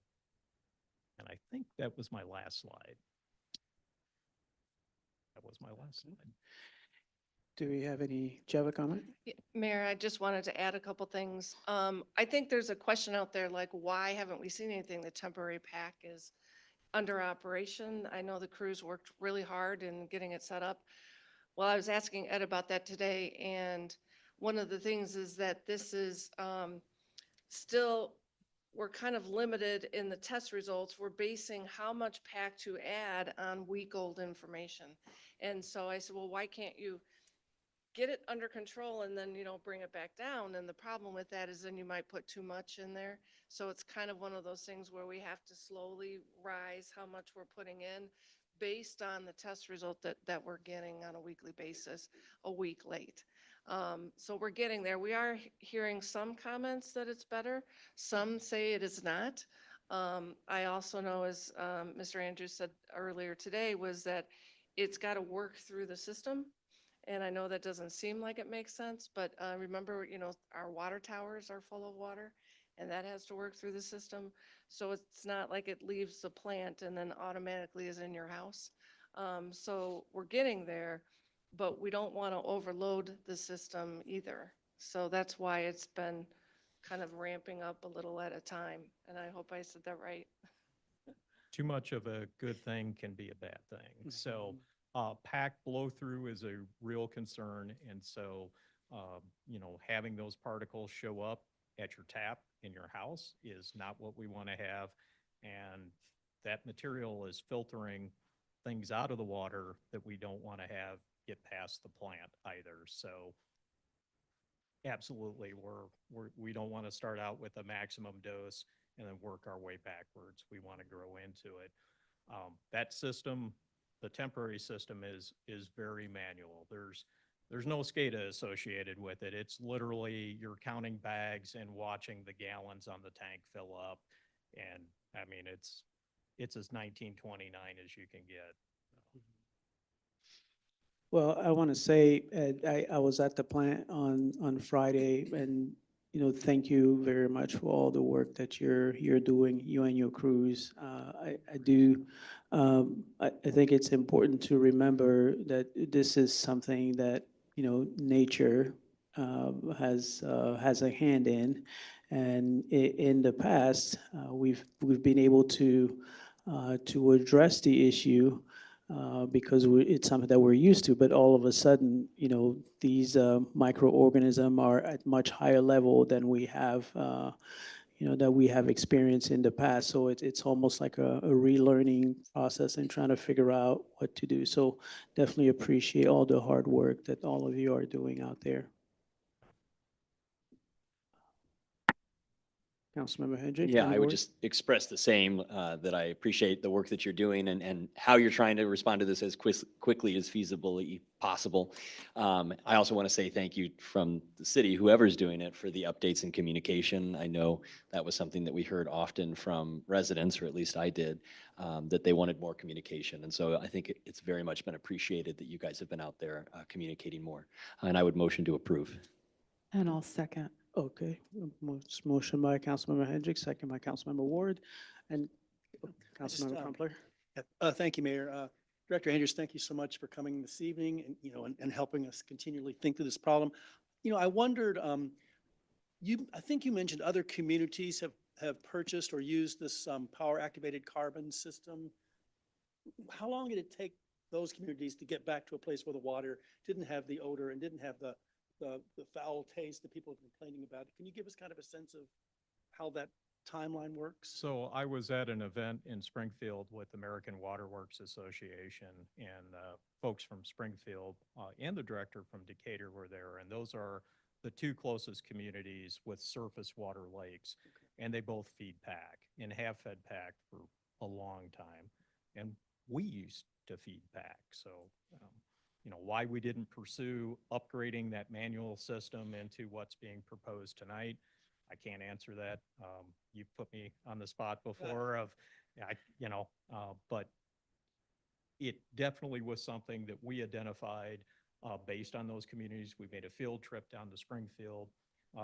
Speaker 10: And I think that was my last slide. That was my last slide.
Speaker 1: Do you have a comment?
Speaker 13: Mayor, I just wanted to add a couple things. I think there's a question out there like, why haven't we seen anything? The temporary pack is under operation. I know the crews worked really hard in getting it set up. Well, I was asking Ed about that today, and one of the things is that this is still, we're kind of limited in the test results. We're basing how much pack to add on week-old information. And so I said, well, why can't you get it under control and then, bring it back down? And the problem with that is then you might put too much in there. So it's kind of one of those things where we have to slowly rise how much we're putting in based on the test result that we're getting on a weekly basis, a week late. So we're getting there. We are hearing some comments that it's better. Some say it is not. I also know, as Mr. Andrews said earlier today, was that it's got to work through the system. And I know that doesn't seem like it makes sense, but remember, our water towers are full of water and that has to work through the system. So it's not like it leaves the plant and then automatically is in your house. So we're getting there, but we don't want to overload the system either. So that's why it's been kind of ramping up a little at a time. And I hope I said that right.
Speaker 10: Too much of a good thing can be a bad thing. So pack blow through is a real concern. And so, having those particles show up at your tap in your house is not what we want to have. And that material is filtering things out of the water that we don't want to have get past the plant either. So absolutely, we don't want to start out with a maximum dose and then work our way backwards. We want to grow into it. That system, the temporary system, is very manual. There's no SCADA associated with it. It's literally you're counting bags and watching the gallons on the tank fill up. And I mean, it's as 1929 as you can get.
Speaker 1: Well, I want to say, Ed, I was at the plant on Friday, and thank you very much for all the work that you're doing, you and your crews. I think it's important to remember that this is something that nature has a hand in, and in the past we've been able to address the issue. Because it's something that we're used to, but all of a sudden, these microorganisms are at much higher level than we have, that we have experienced in the past. So it's almost like a relearning process and trying to figure out what to do. So definitely appreciate all the hard work that all of you are doing out there. Councilmember Hendrick?
Speaker 14: Yeah,
Speaker 1: any
Speaker 14: I would
Speaker 1: word?
Speaker 14: just express the same, that I appreciate the work that you're doing and how you're trying to respond to this as quickly as feasibly possible. I also want to say thank you from the city, whoever's doing it, for the updates and communication. I know that was something that we heard often from residents, or at least I did, that they wanted more communication. And so I think it's very much been appreciated that you guys have been out there communicating more. And I would motion to approve.
Speaker 12: And I'll second.
Speaker 1: Okay, motion by Councilmember Hendrick, second by Councilmember Ward, and
Speaker 11: just,
Speaker 1: Councilmember Crumpler.
Speaker 11: Thank you, Mayor. Director Andrews, thank you so much for coming this evening and, and helping us continually think through this problem. I wondered, I think you mentioned other communities have purchased or used this power activated carbon system. How long did it take those communities to get back to a place where the water didn't have the odor and didn't have the foul taste that people have been complaining about? Can you give us kind of a sense of how that timeline works?
Speaker 10: So I was at an event in Springfield with American Waterworks Association, and folks from Springfield and the director from Decatur were there, and those are the two closest communities with surface water lakes, and they both feed PAC and have fed PAC for a long time, and we used to feed PAC. So why we didn't pursue upgrading that manual system into what's being proposed tonight, I can't answer that. You put me on the spot before of, but it definitely was something that we identified based on those communities. We made a field trip down to Springfield.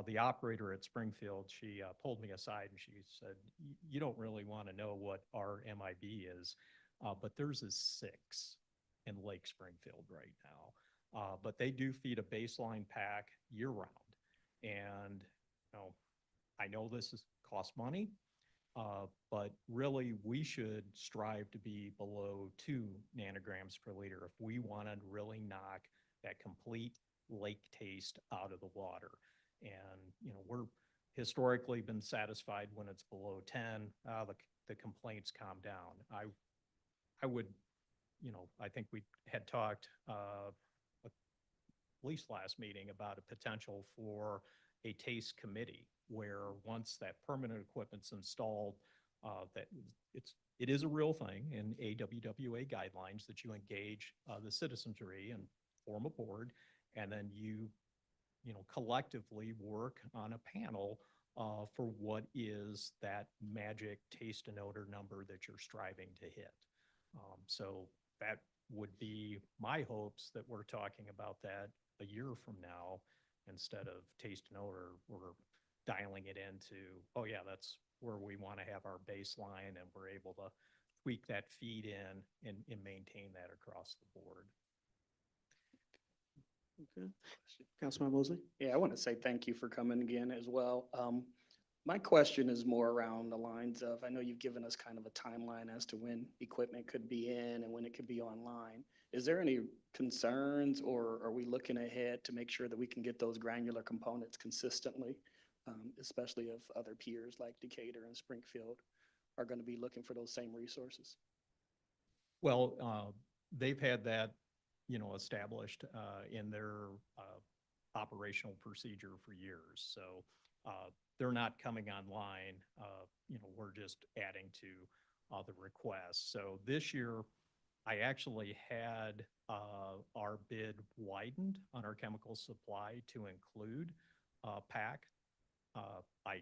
Speaker 10: The operator at Springfield, she pulled me aside and she said, you don't really want to know what our MIB is, but theirs is 6 in Lake Springfield right now. But they do feed a baseline PAC year round. And, I know this costs money, but really we should strive to be below 2 nanograms per liter if we want to really knock that complete lake taste out of the water. And, we're historically been satisfied when it's below 10, the complaints calm down. I would, I think we had talked at least last meeting about a potential for a taste committee where once that permanent equipment's installed, that it is a real thing in AWWA guidelines that you engage the citizenry and form a board, and then you collectively work on a panel for what is that magic taste and odor number that you're striving to hit. So that would be my hopes, that we're talking about that a year from now instead of taste and odor. We're dialing it into, oh yeah, that's where we want to have our baseline, and we're able to tweak that feed in and maintain that across the board.
Speaker 1: Okay, Councilmember Mosley.
Speaker 15: Yeah, I want to say thank you for coming again as well. My question is more around the lines of, I know you've given us kind of a timeline as to when equipment could be in and when it could be online. Is there any concerns, or are we looking ahead to make sure that we can get those granular components consistently, especially if other peers like Decatur and Springfield are going to be looking for those same resources?
Speaker 10: Well, they've had that, established in their operational procedure for years. So they're not coming online. We're just adding to the requests. So this year, I actually had our bid widened on our chemical supply to include PAC. I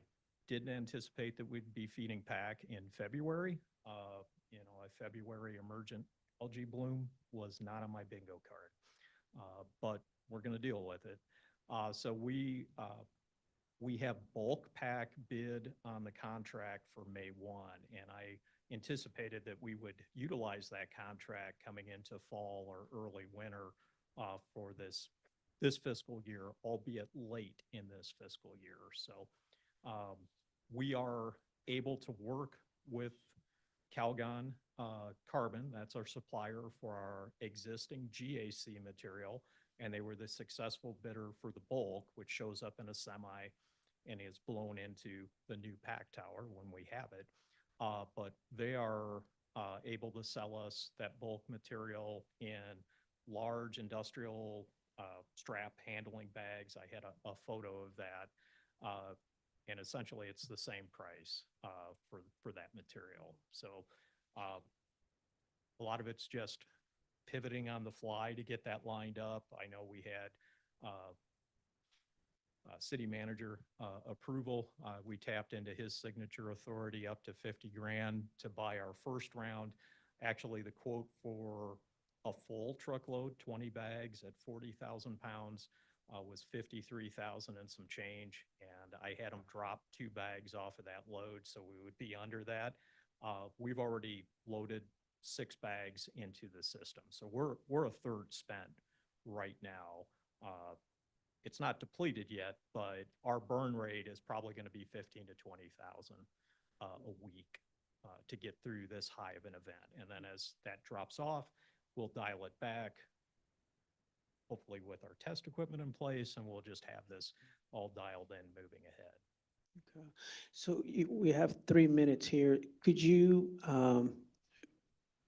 Speaker 10: didn't anticipate that we'd be feeding PAC in February. A February emergent algae bloom was not on my bingo card, but we're going to deal with it. So we have bulk PAC bid on the contract for May 1, and I anticipated that we would utilize that contract coming into fall or early winter for this fiscal year, albeit late in this fiscal year. So we are able to work with Calgon Carbon, that's our supplier for our existing GAC material, and they were the successful bidder for the bulk, which shows up in a semi and is blown into the new PAC tower when we have it. But they are able to sell us that bulk material in large industrial strap handling bags. I had a photo of that. And essentially, it's the same price for that material. So a lot of it's just pivoting on the fly to get that lined up. I know we had city manager approval. We tapped into his signature authority up to 50 grand to buy our first round. Actually, the quote for a full truckload, 20 bags at 40,000 pounds, was 53,000 and some change. And I had them drop 2 bags off of that load, so we would be under that. We've already loaded 6 bags into the system. So we're a third spent right now. It's not depleted yet, but our burn rate is probably going to be 15 to 20,000 a week to get through this high of an event. And then as that drops off, we'll dial it back, hopefully with our test equipment in place, and we'll just have this all dialed in moving ahead.
Speaker 1: Okay. So we have 3 minutes here. Could you,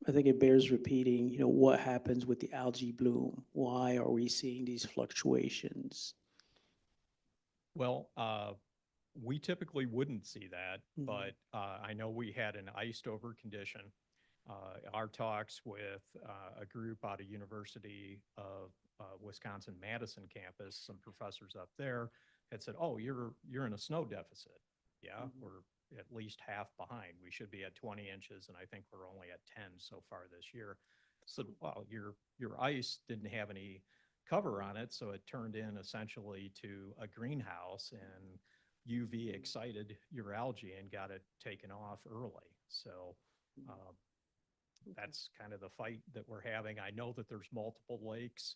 Speaker 1: I think it bears repeating, what happens with the algae bloom? Why are we seeing these fluctuations?
Speaker 10: Well, we typically wouldn't see that,
Speaker 1: Mhm.
Speaker 10: but I know we had an iced over condition. Our talks with a group out of University of Wisconsin-Madison campus, some professors up there had said, "Oh, you're in a snow deficit." Yeah, we're at least half behind. We should be at 20 inches, and I think we're only at 10 so far this year. So, well, your ice didn't have any cover on it, so it turned in essentially to a greenhouse and UV excited your algae and got it taken off early. So that's kind of the fight that we're having. I know that there's multiple lakes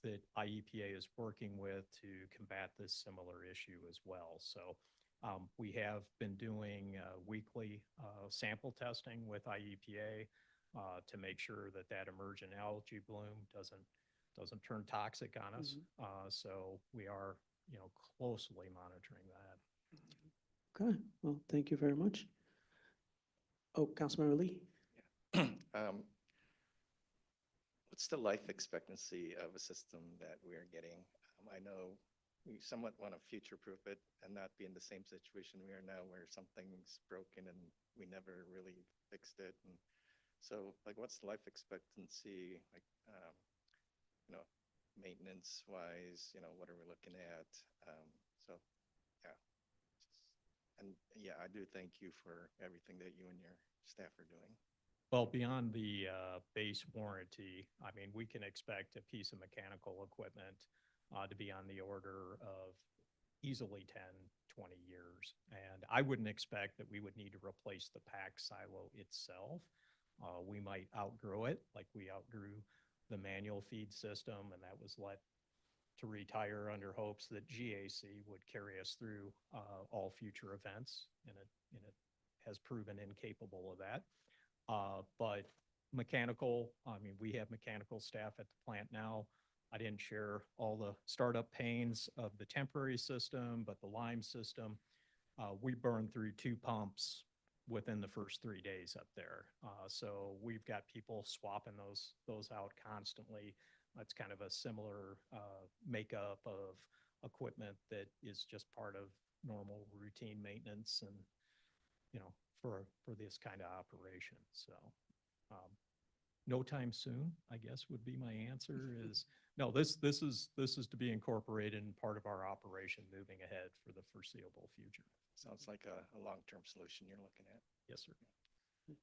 Speaker 10: that IEPA is working with to combat this similar issue as well. So we have been doing weekly sample testing with IEPA to make sure that that emergent algae bloom doesn't turn toxic on us. So we are, closely monitoring that.
Speaker 1: Okay, well, thank you very much. Oh, Councilmember Lee?
Speaker 16: What's the life expectancy of a system that we're getting? I know we somewhat want to future-proof it and not be in the same situation we are now where something's broken and we never really fixed it. And so, what's the life expectancy, maintenance-wise, what are we looking at? So, yeah. And yeah, I do thank you for everything that you and your staff are doing.
Speaker 10: Well, beyond the base warranty, I mean, we can expect a piece of mechanical equipment to be on the order of easily 10, 20 years. And I wouldn't expect that we would need to replace the pack silo itself. We might outgrow it, like we outgrew the manual feed system, and that was let to retire under hopes that GAC would carry us through all future events, and it has proven incapable of that. But mechanical, I mean, we have mechanical staff at the plant now. I didn't share all the startup pains of the temporary system, but the lime system, we burned through 2 pumps within the first 3 days up there. So we've got people swapping those out constantly. It's kind of a similar makeup of equipment that is just part of normal routine maintenance and, for this kind of operation. So no time soon, I guess, would be my answer. Is no, this is to be incorporated in part of our operation moving ahead for the foreseeable future.
Speaker 16: Sounds like a long-term solution you're looking at.
Speaker 10: Yes, sir.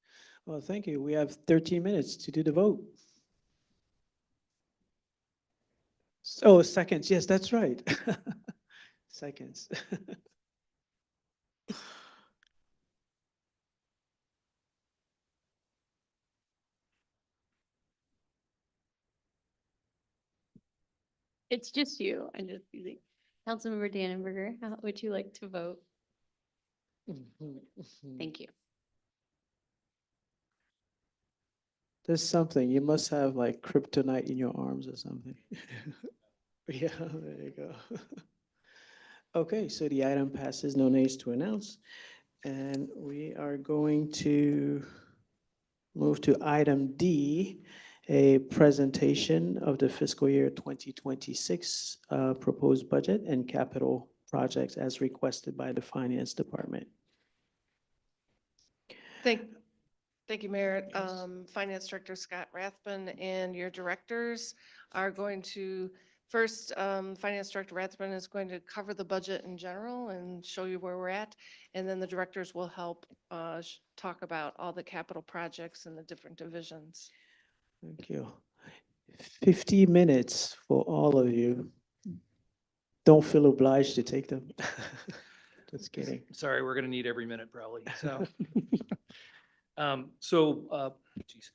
Speaker 1: Well, thank you. We have 13 minutes to do the vote. Oh, seconds. Yes, that's right. Seconds.
Speaker 2: It's just you. I'm just using. Councilmember Dannenberger, how would you like to vote? Thank you.
Speaker 1: There's something. You must have like kryptonite in your arms or something. Yeah, there you go. Okay, so the item passes, no nays to announce. And we are going to move to item D, a presentation of the fiscal year 2026 proposed budget and capital projects as requested by the Finance Department.
Speaker 13: Thank you, Mayor. Finance Director Scott Rathbun and your directors are going to, first, Finance Director Rathbun is going to cover the budget in general and show you where we're at. And then the directors will help talk about all the capital projects and the different divisions.
Speaker 1: Thank you. 50 minutes for all of you. Don't feel obliged to take them. Just kidding.
Speaker 17: Sorry, we're going to need every minute probably. Geez,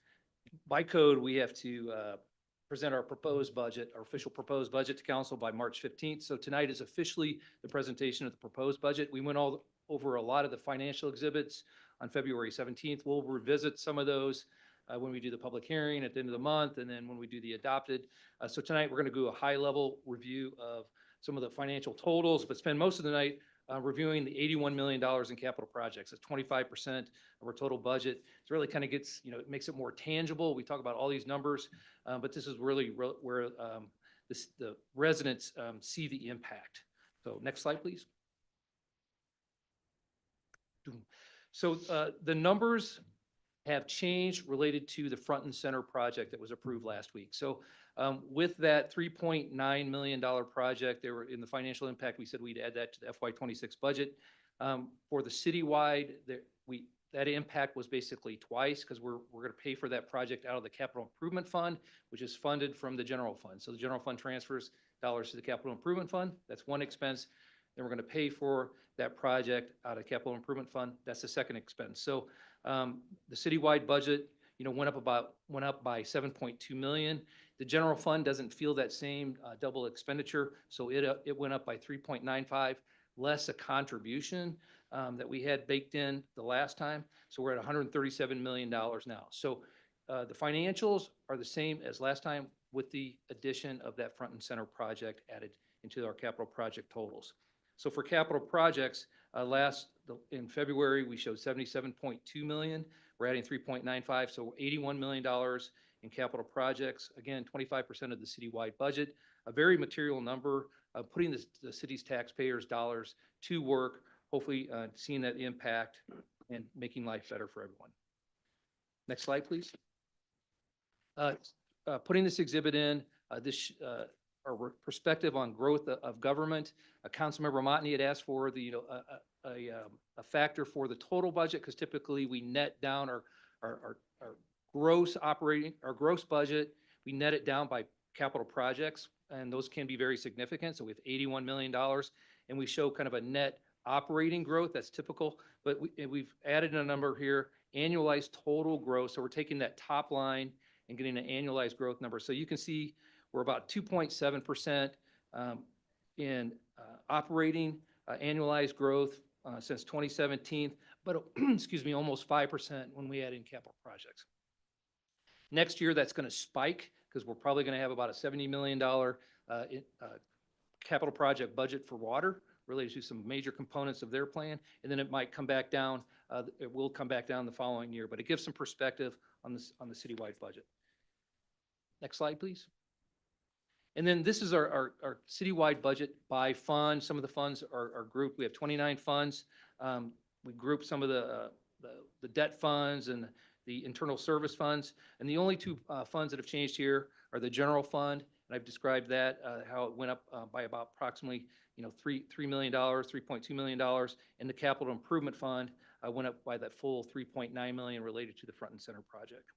Speaker 17: by code, we have to present our proposed budget, our official proposed budget to council by March 15th. So tonight is officially the presentation of the proposed budget. We went all over a lot of the financial exhibits on February 17th. We'll revisit some of those when we do the public hearing at the end of the month, and then when we do the adopted. So tonight, we're going to do a high-level review of some of the financial totals, but spend most of the night reviewing the $81 million in capital projects. That's 25% of our total budget. It really kind of gets, it makes it more tangible. We talk about all these numbers, but this is really where the residents see the impact. So next slide, please. So the numbers have changed related to the front and center project that was approved last week. So with that $3.9 million project, there were in the financial impact, we said we'd add that to the FY26 budget. For the citywide, that impact was basically twice because we're going to pay for that project out of the capital improvement fund, which is funded from the general fund. So the general fund transfers dollars to the capital improvement fund. That's one expense. Then we're going to pay for that project out of capital improvement fund. That's the second expense. So the citywide budget, went up by 7.2 million. The general fund doesn't feel that same double expenditure, so it went up by 3.95, less a contribution that we had baked in the last time. So we're at $137 million now. So the financials are the same as last time with the addition of that front and center project added into our capital project totals. So for capital projects, in February, we showed 77.2 million. We're adding 3.95, so $81 million in capital projects. Again, 25% of the citywide budget, a very material number, putting the city's taxpayers' dollars to work, hopefully seeing that impact and making life better for everyone. Next slide, please. Putting this exhibit in, our perspective on growth of government. Councilmember Motney had asked for a factor for the total budget because typically we net down our gross budget. We net it down by capital projects, and those can be very significant. So we have $81 million, and we show kind of a net operating growth. That's typical, but we've added a number here, annualized total growth. So we're taking that top line and getting an annualized growth number. So you can see we're about 2.7% in operating annualized growth since 2017, but excuse me, almost 5% when we add in capital projects. Next year, that's going to spike because we're probably going to have about a $70 million capital project budget for water related to some major components of their plan, and then it might come back down. It will come back down the following year, but it gives some perspective on the citywide budget. Next slide, please. And then this is our citywide budget by fund. Some of the funds are grouped. We have 29 funds. We group some of the debt funds and the internal service funds. And the only two funds that have changed here are the general fund, and I've described that, how it went up by about approximately $3 million, $3.2 million, and the capital improvement fund went up by that full $3.9 million related to the front and center project.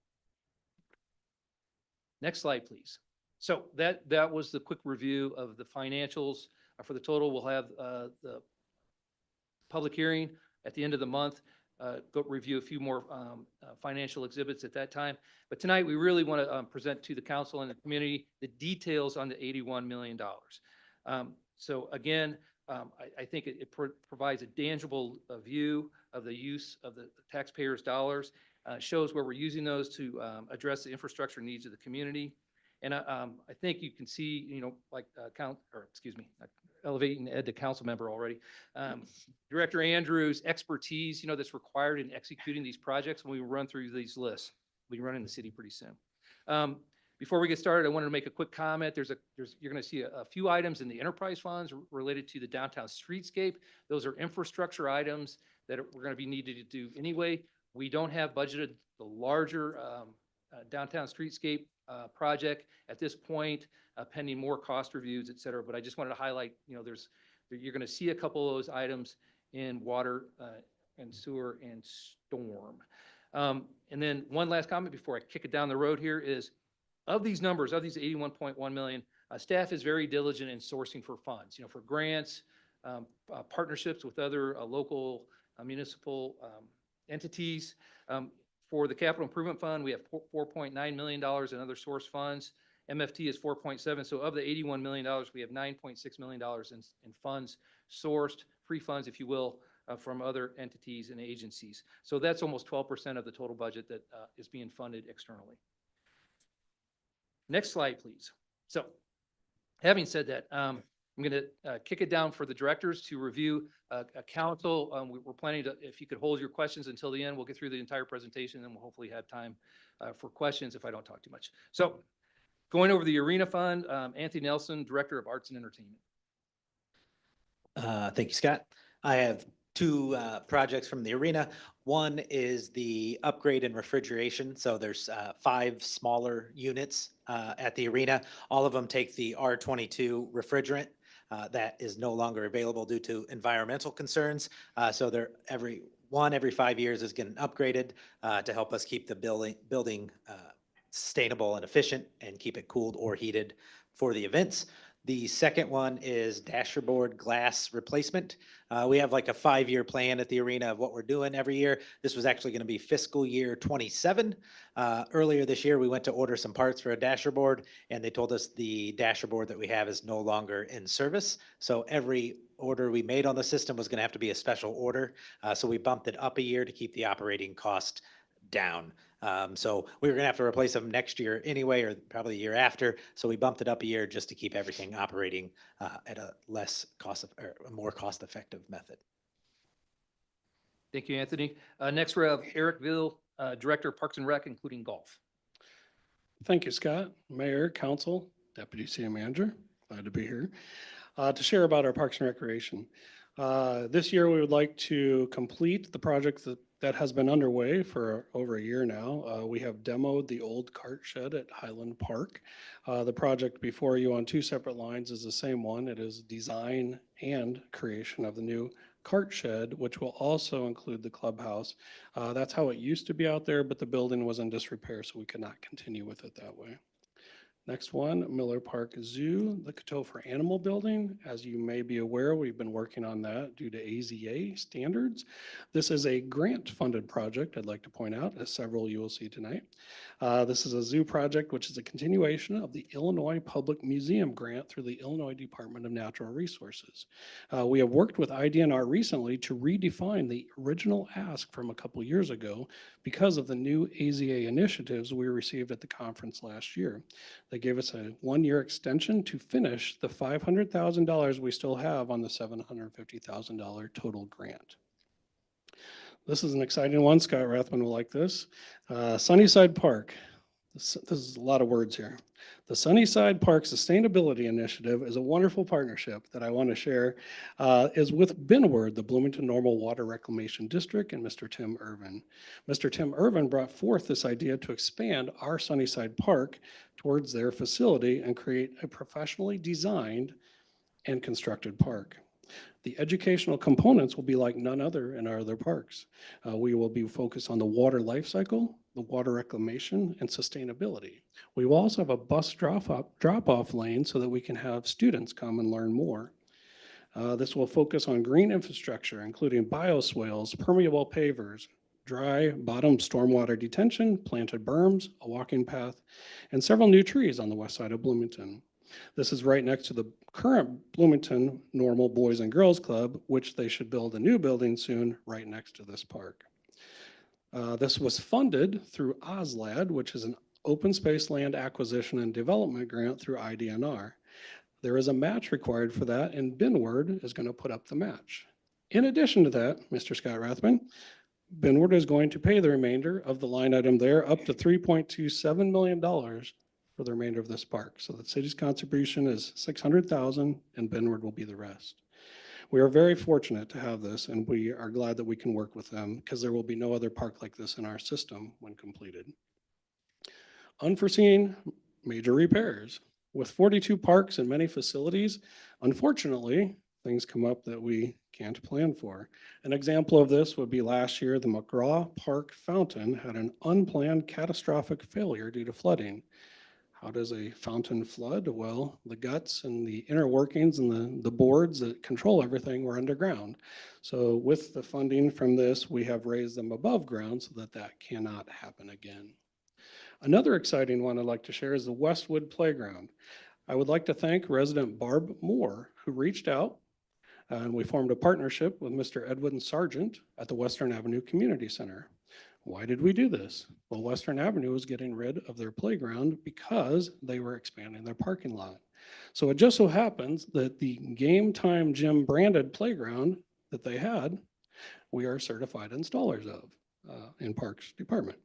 Speaker 17: Next slide, please. So that was the quick review of the financials. For the total, we'll have the public hearing at the end of the month. Go review a few more financial exhibits at that time. But tonight, we really want to present to the council and the community the details on the $81 million. So again, I think it provides a tangible view of the use of the taxpayers' dollars, shows where we're using those to address the infrastructure needs of the community. And I think you can see, elevating Ed to council member already. Director Andrews' expertise, that's required in executing these projects when we run through these lists. We run in the city pretty soon. Before we get started, I wanted to make a quick comment. You're going to see a few items in the enterprise funds related to the downtown streetscape. Those are infrastructure items that we're going to be needed to do anyway. We don't have budgeted the larger downtown streetscape project at this point, pending more cost reviews, et cetera. But I just wanted to highlight, you're going to see a couple of those items in water and sewer and storm. And then one last comment before I kick it down the road here is, of these numbers, of these 81.1 million, staff is very diligent in sourcing for funds, for grants, partnerships with other local municipal entities. For the capital improvement fund, we have $4.9 million in other source funds. MFT is 4.7. So of the $81 million, we have $9.6 million in funds sourced, free funds, if you will, from other entities and agencies. So that's almost 12% of the total budget that is being funded externally. Next slide, please. So having said that, I'm going to kick it down for the directors to review council. We're planning to, if you could hold your questions until the end, we'll get through the entire presentation, and then we'll hopefully have time for questions if I don't talk too much. So going over the Arena Fund, Anthony Nelson, Director of Arts and Entertainment.
Speaker 18: Thank you, Scott. I have two projects from the arena. One is the upgrade in refrigeration. So there's 5 smaller units at the arena. All of them take the R22 refrigerant that is no longer available due to environmental concerns. So they're every 5 years is getting upgraded to help us keep the building sustainable and efficient and keep it cooled or heated for the events. The second one is dashboard glass replacement. We have like a 5-year plan at the arena of what we're doing every year. This was actually going to be fiscal year 27. Earlier this year, we went to order some parts for a dashboard, and they told us the dashboard that we have is no longer in service. So every order we made on the system was going to have to be a special order. So we bumped it up a year to keep the operating cost down. So we were going to have to replace them next year anyway, or probably the year after. So we bumped it up a year just to keep everything operating at a more cost-effective method.
Speaker 17: Thank you, Anthony. Next, we have Eric Ville, Director of Parks and Rec, including golf.
Speaker 15: Thank you, Scott. Mayor, Council, Deputy City Manager, glad to be here to share about our Parks and Recreation. This year, we would like to complete the project that has been underway for over a year now. We have demoed the old cart shed at Highland Park. The project before you on 2 separate lines is the same one. It is design and creation of the new cart shed, which will also include the clubhouse. That's how it used to be out there, but the building was in disrepair, so we could not continue with it that way. Next one, Miller Park Zoo, the Katofer Animal Building. As you may be aware, we've been working on that due to AZA standards. This is a grant-funded project, I'd like to point out, as several you will see tonight. This is a zoo project, which is a continuation of the Illinois Public Museum grant through the Illinois Department of Natural Resources. We have worked with IDNR recently to redefine the original ask from a couple years ago because of the new AZA initiatives we received at the conference last year. They gave us a 1-year extension to finish the $500,000 we still have on the $750,000 total grant. This is an exciting one. Scott Rathman will like this. Sunnyside Park. This is a lot of words here. The Sunnyside Park Sustainability Initiative is a wonderful partnership that I want to share, is with Benward, the Bloomington Normal Water Reclamation District, and Mr. Tim Irvin. Mr. Tim Irvin brought forth this idea to expand our Sunnyside Park towards their facility and create a professionally designed and constructed park. The educational components will be like none other in our other parks. We will be focused on the water life cycle, the water reclamation, and sustainability. We will also have a bus drop-off lane so that we can have students come and learn more. This will focus on green infrastructure, including bioswales, permeable pavers, dry bottom stormwater detention, planted berms, a walking path, and several new trees on the west side of Bloomington. This is right next to the current Bloomington Normal Boys and Girls Club, which they should build a new building soon right next to this park. This was funded through OSLAD, which is an open space land acquisition and development grant through IDNR. There is a match required for that, and Benward is going to put up the match. In addition to that, Mr. Scott Rathman, Benward is going to pay the remainder of the line item there up to $3.27 million
Speaker 19: for the remainder of this park. So the city's contribution is 600,000 and Benward will be the rest. We are very fortunate to have this, and we are glad that we can work with them because there will be no other park like this in our system when completed. Unforeseen major repairs. With 42 parks and many facilities, unfortunately, things come up that we can't plan for. An example of this would be last year, the McGraw Park fountain had an unplanned catastrophic failure due to flooding. How does a fountain flood? Well, the guts and the inner workings and the boards that control everything were underground. So with the funding from this, we have raised them above ground so that that cannot happen again. Another exciting one I'd like to share is the Westwood Playground. I would like to thank resident Barb Moore, who reached out, and we formed a partnership with Mr. Edwin Sargent at the Western Avenue Community Center. Why did we do this? Well, Western Avenue was getting rid of their playground because they were expanding their parking lot. So it just so happens that the Game Time Gym branded playground that they had, we are certified installers of in Parks Department.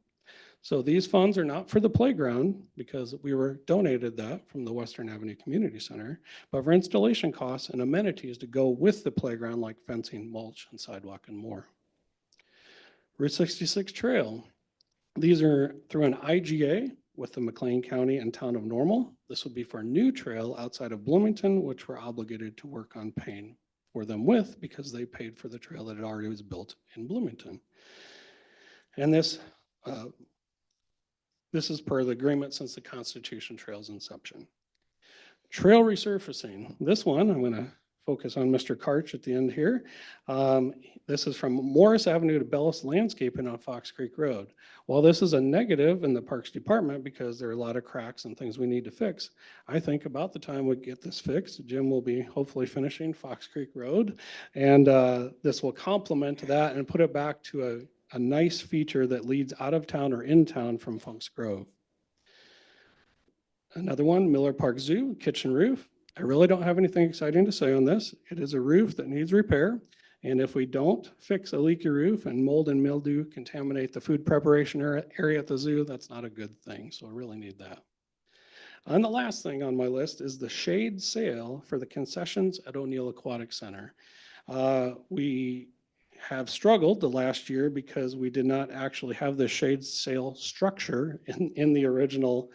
Speaker 19: So these funds are not for the playground because we were donated that from the Western Avenue Community Center, but for installation costs and amenities to go with the playground like fencing, mulch, and sidewalk and more. Route 66 Trail. These are through an IGA with the McLean County and Town of Normal. This will be for a new trail outside of Bloomington, which we're obligated to work on paying for them with because they paid for the trail that already was built in Bloomington. And this is per the agreement since the Constitution Trail's inception. Trail resurfacing. This one, I'm going to focus on Mr. Karch at the end here. This is from Morris Avenue to Bellis Landscaping on Fox Creek Road. While this is a negative in the Parks Department because there are a lot of cracks and things we need to fix, I think about the time we get this fixed, Jim will be hopefully finishing Fox Creek Road, and this will complement that and put it back to a nice feature that leads out of town or in town from Funk's Grove. Another one, Miller Park Zoo, kitchen roof. I really don't have anything exciting to say on this. It is a roof that needs repair. And if we don't fix a leaky roof and mold and mildew contaminate the food preparation area at the zoo, that's not a good thing. So I really need that. And the last thing on my list is the shade sale for the concessions at O'Neill Aquatic Center. We have struggled the last year because we did not actually have the shade sale structure in the original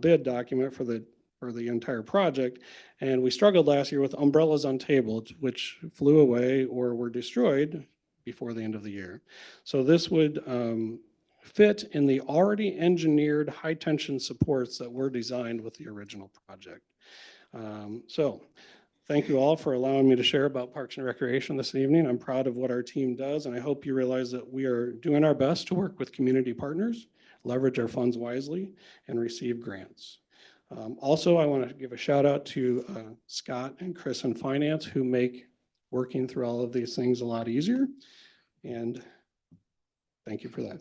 Speaker 19: bid document for the entire project. And we struggled last year with umbrellas on tables, which flew away or were destroyed before the end of the year. So this would fit in the already engineered high tension supports that were designed with the original project. So thank you all for allowing me to share about Parks and Recreation this evening. I'm proud of what our team does, and I hope you realize that we are doing our best to work with community partners, leverage our funds wisely, and receive grants. Also, I want to give a shout out to Scott and Chris in finance who make working through all of these things a lot easier. And thank you for that.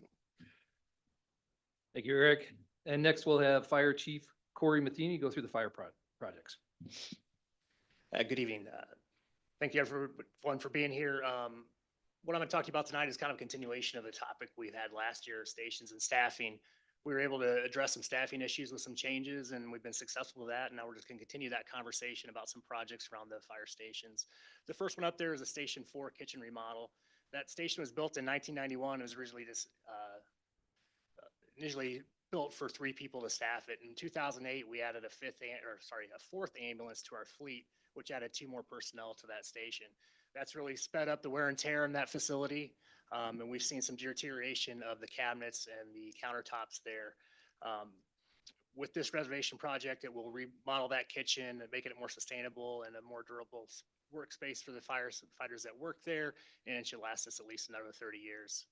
Speaker 17: Thank you, Eric. And next we'll have Fire Chief Corey Matheny go through the fire projects.
Speaker 20: Good evening. Thank you everyone for being here. What I'm going to talk to you about tonight is kind of a continuation of the topic we've had last year, stations and staffing. We were able to address some staffing issues with some changes, and we've been successful with that. And now we're just going to continue that conversation about some projects around the fire stations. The first one up there is a Station 4 kitchen remodel. That station was built in 1991. It was originally initially built for 3 people to staff it. In 2008, we added a fourth ambulance to our fleet, which added 2 more personnel to that station. That's really sped up the wear and tear in that facility. And we've seen some deterioration of the cabinets and the countertops there. With this reservation project, it will remodel that kitchen and make it more sustainable and a more durable workspace for the firefighters that work there, and it should last us at least another 30 years.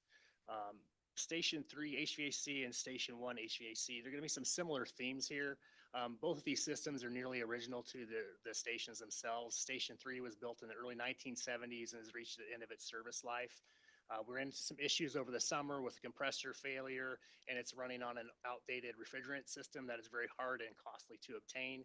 Speaker 20: Station 3 HVAC and Station 1 HVAC, there are going to be some similar themes here. Both of these systems are nearly original to the stations themselves. Station 3 was built in the early 1970s and has reached the end of its service life. We're into some issues over the summer with a compressor failure, and it's running on an outdated refrigerant system that is very hard and costly to obtain.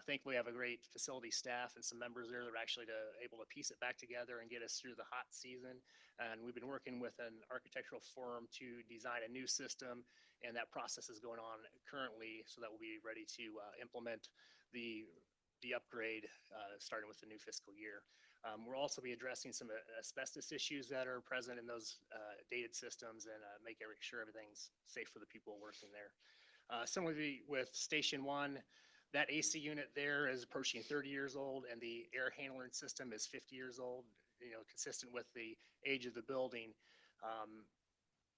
Speaker 20: Thankfully, we have a great facility staff and some members there that are actually able to piece it back together and get us through the hot season. And we've been working with an architectural firm to design a new system And that process is going on currently, so that we'll be ready to implement the upgrade starting with the new fiscal year. We'll also be addressing some asbestos issues that are present in those dated systems and make sure everything's safe for the people working there. Similarly with Station 1, that AC unit there is approaching 30 years old, and the air handling system is 50 years old, consistent with the age of the building.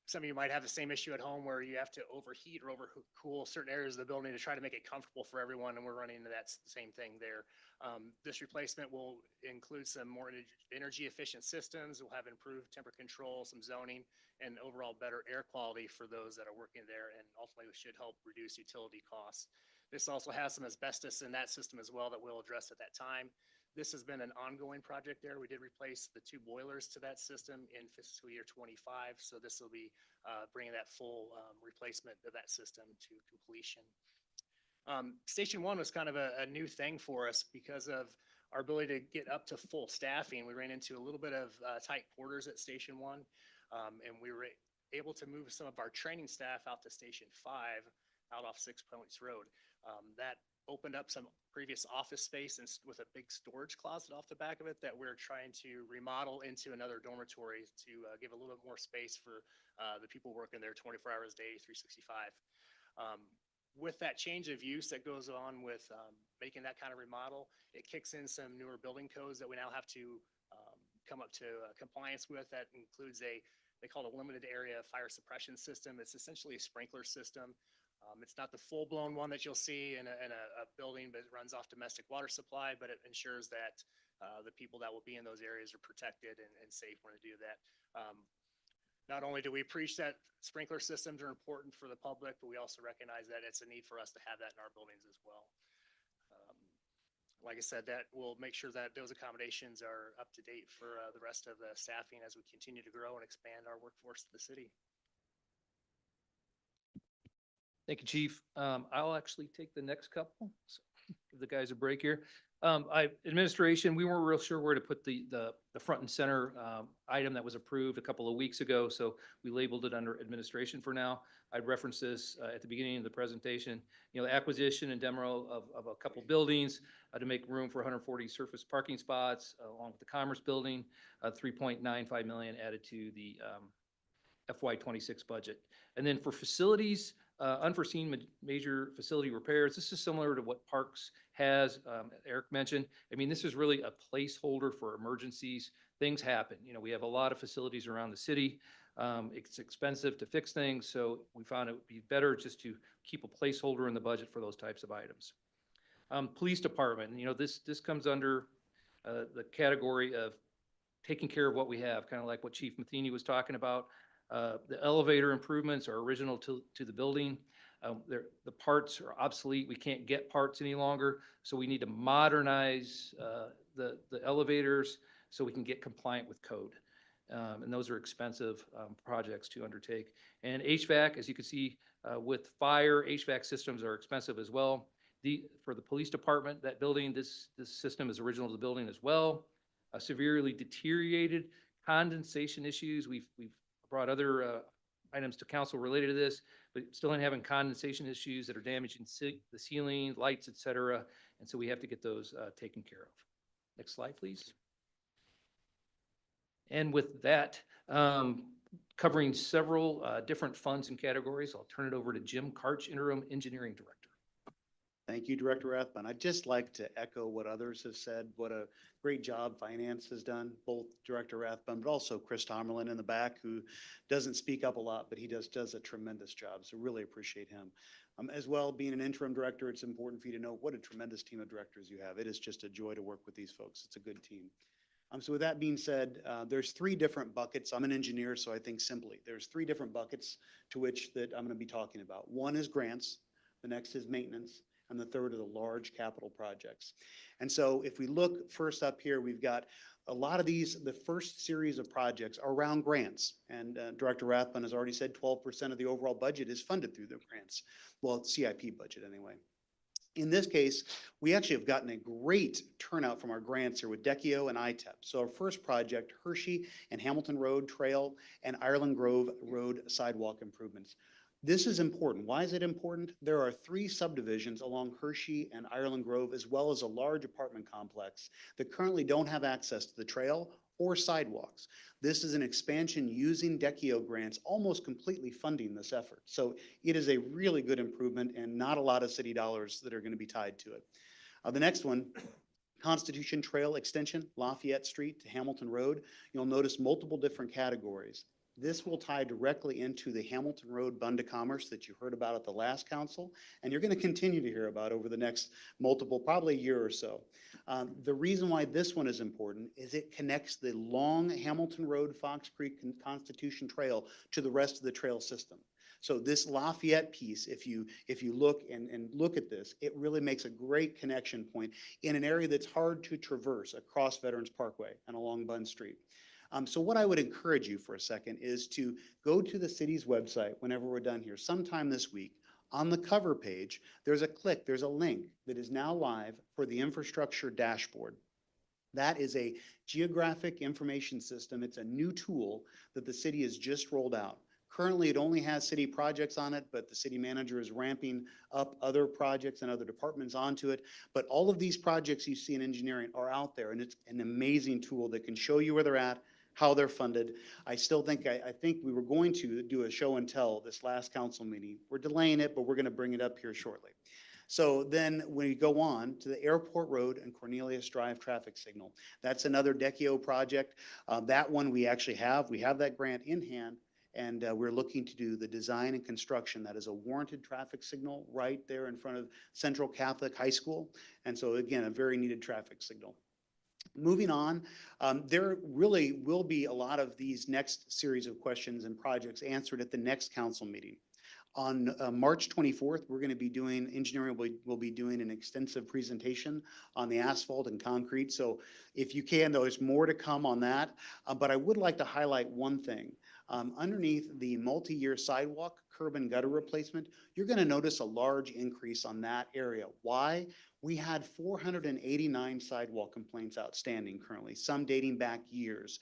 Speaker 20: Some of you might have the same issue at home where you have to overheat or overcool certain areas of the building to try to make it comfortable for everyone, and we're running into that same thing there. This replacement will include some more energy efficient systems. We'll have improved temperature control, some zoning, and overall better air quality for those that are working there, and ultimately should help reduce utility costs. This also has some asbestos in that system as well that we'll address at that time. This has been an ongoing project there. We did replace the 2 boilers to that system in fiscal year 25. So this will be bringing that full replacement of that system to completion. Station 1 was kind of a new thing for us because of our ability to get up to full staffing. We ran into a little bit of tight quarters at Station 1, and we were able to move some of our training staff out to Station 5 out off 6 Points Road. That opened up some previous office space and with a big storage closet off the back of it that we're trying to remodel into another dormitory to give a little bit more space for the people working there 24 hours a day, 365. With that change of use that goes on with making that kind of remodel, it kicks in some newer building codes that we now have to come up to compliance with. That includes they call it a limited area fire suppression system. It's essentially a sprinkler system. It's not the full-blown one that you'll see in a building, but it runs off domestic water supply, but it ensures that the people that will be in those areas are protected and safe when they do that. Not only do we preach that sprinkler systems are important for the public, but we also recognize that it's a need for us to have that in our buildings as well. Like I said, that will make sure that those accommodations are up to date for the rest of the staffing as we continue to grow and expand our workforce to the city.
Speaker 17: Thank you, Chief. I'll actually take the next couple. So give the guys a break here. Administration, we weren't real sure where to put the front and center item that was approved a couple of weeks ago, so we labeled it under administration for now. I'd reference this at the beginning of the presentation. Acquisition and demo of a couple buildings to make room for 140 surface parking spots along with the Commerce Building, 3.95 million added to the FY26 budget. And then for facilities, unforeseen major facility repairs. This is similar to what Parks has, Eric mentioned. I mean, this is really a placeholder for emergencies. Things happen. We have a lot of facilities around the city. It's expensive to fix things, so we found it would be better just to keep a placeholder in the budget for those types of items. Police department, this comes under the category of taking care of what we have, kind of like what Chief Matheny was talking about. The elevator improvements are original to the building. The parts are obsolete. We can't get parts any longer, so we need to modernize the elevators so we can get compliant with code. And those are expensive projects to undertake. And HVAC, as you can see, with fire, HVAC systems are expensive as well. For the police department, that building, this system is original to the building as well. Severely deteriorated condensation issues. We've brought other items to council related to this, but still having condensation issues that are damaging the ceiling, lights, et cetera. And so we have to get those taken care of. Next slide, please. And with that, covering several different funds and categories, I'll turn it over to Jim Karch, Interim Engineering Director.
Speaker 21: Thank you, Director Rathbun. I'd just like to echo what others have said, what a great job finance has done, both Director Rathbun, but also Chris Tomerlin in the back, who doesn't speak up a lot, but he does a tremendous job. So really appreciate him. As well, being an interim director, it's important for you to know what a tremendous team of directors you have. It is just a joy to work with these folks. It's a good team. So with that being said, there's 3 different buckets. I'm an engineer, so I think simply. There's 3 different buckets to which that I'm going to be talking about. One is grants, the next is maintenance, and the third are the large capital projects. And so if we look first up here, we've got a lot of these, the first series of projects are around grants. And Director Rathbun has already said 12% of the overall budget is funded through the grants. Well, CIP budget anyway. In this case, we actually have gotten a great turnout from our grants here with DECIO and ITEP. So our first project, Hershey and Hamilton Road Trail and Ireland Grove Road sidewalk improvements. This is important. Why is it important? There are 3 subdivisions along Hershey and Ireland Grove, as well as a large apartment complex that currently don't have access to the trail or sidewalks. This is an expansion using DECIO grants, almost completely funding this effort. So it is a really good improvement and not a lot of city dollars that are going to be tied to it. The next one, Constitution Trail Extension, Lafayette Street to Hamilton Road. You'll notice multiple different categories. This will tie directly into the Hamilton Road Bund to Commerce that you heard about at the last council, and you're going to continue to hear about over the next multiple, probably a year or so. The reason why this one is important is it connects the long Hamilton Road, Fox Creek, and Constitution Trail to the rest of the trail system. So this Lafayette piece, if you look and look at this, it really makes a great connection point in an area that's hard to traverse across Veterans Parkway and along Bund Street. So what I would encourage you for a second is to go to the city's website whenever we're done here, sometime this week. On the cover page, there's a link that is now live for the infrastructure dashboard. That is a geographic information system. It's a new tool that the city has just rolled out. Currently, it only has city projects on it, but the city manager is ramping up other projects and other departments onto it. But all of these projects you see in engineering are out there, and it's an amazing tool that can show you where they're at, how they're funded. I still think, I think we were going to do a show and tell this last council meeting. We're delaying it, but we're going to bring it up here shortly. So then when we go on to the Airport Road and Cornelius Drive traffic signal, that's another DECIO project. That one we actually have. We have that grant in hand, and we're looking to do the design and construction. That is a warranted traffic signal right there in front of Central Catholic High School. And so again, a very needed traffic signal. Moving on, there really will be a lot of these next series of questions and projects answered at the next council meeting. On March 24th, we're going to be doing, engineering will be doing an extensive presentation on the asphalt and concrete. So if you can, there's more to come on that. But I would like to highlight one thing. Underneath the multi-year sidewalk, curb and gutter replacement, you're going to notice a large increase on that area. Why? We had 489 sidewalk complaints outstanding currently, some dating back years.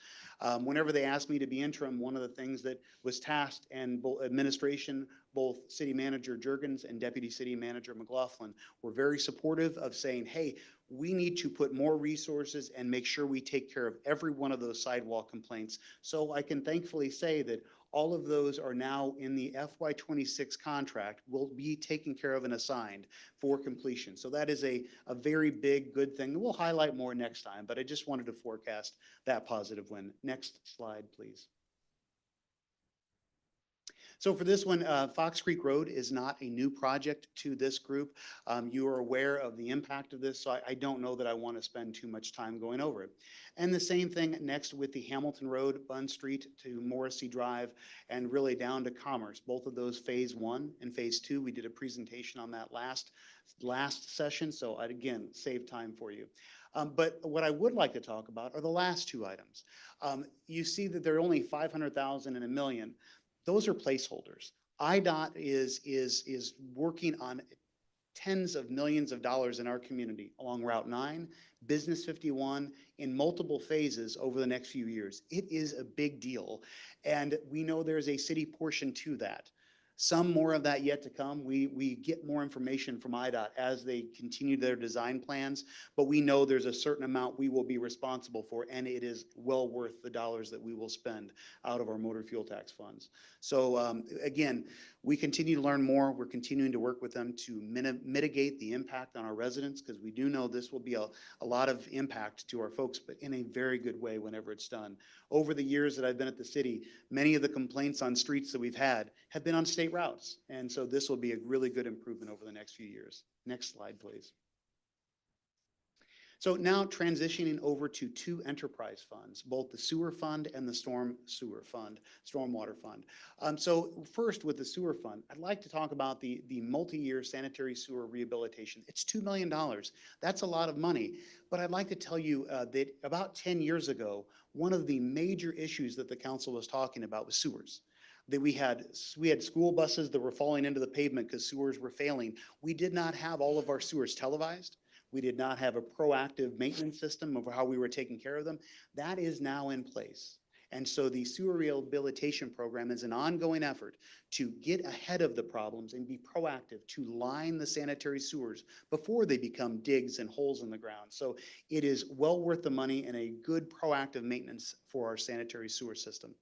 Speaker 21: Whenever they asked me to be interim, one of the things that was tasked, and administration, both City Manager Juergens and Deputy City Manager McLaughlin, were very supportive of saying, hey, we need to put more resources and make sure we take care of every one of those sidewalk complaints. So I can thankfully say that all of those are now in the FY26 contract, will be taken care of and assigned for completion. So that is a very big, good thing. We'll highlight more next time, but I just wanted to forecast that positive win. Next slide, please. So for this one, Fox Creek Road is not a new project to this group. You are aware of the impact of this, so I don't know that I want to spend too much time going over it. And the same thing next with the Hamilton Road, Bund Street to Morrissey Drive, and really down to Commerce. Both of those phase 1 and phase 2, we did a presentation on that last session, so I'd again save time for you. But what I would like to talk about are the last 2 items. You see that there are only 500,000 and $1 million. Those are placeholders. IDOT is working on tens of millions of dollars in our community along Route 9, Business 51, in multiple phases over the next few years. It is a big deal, and we know there's a city portion to that. Some more of that yet to come. We get more information from IDOT as they continue their design plans, but we know there's a certain amount we will be responsible for, and it is well worth the dollars that we will spend out of our motor fuel tax funds. So again, we continue to learn more. We're continuing to work with them to mitigate the impact on our residents, because we do know this will be a lot of impact to our folks, but in a very good way whenever it's done. Over the years that I've been at the city, many of the complaints on streets that we've had have been on state routes. And so this will be a really good improvement over the next few years. Next slide, please. So now transitioning over to 2 enterprise funds, both the sewer fund and the stormwater fund. So first with the sewer fund, I'd like to talk about the multi-year sanitary sewer rehabilitation. It's $2 million. That's a lot of money. But I'd like to tell you that about 10 years ago, one of the major issues that the council was talking about was sewers. That we had school buses that were falling into the pavement because sewers were failing. We did not have all of our sewers televised. We did not have a proactive maintenance system of how we were taking care of them. That is now in place. And so the sewer rehabilitation program is an ongoing effort to get ahead of the problems and be proactive to line the sanitary sewers before they become digs and holes in the ground. So it is well worth the money and a good proactive maintenance for our sanitary sewer system.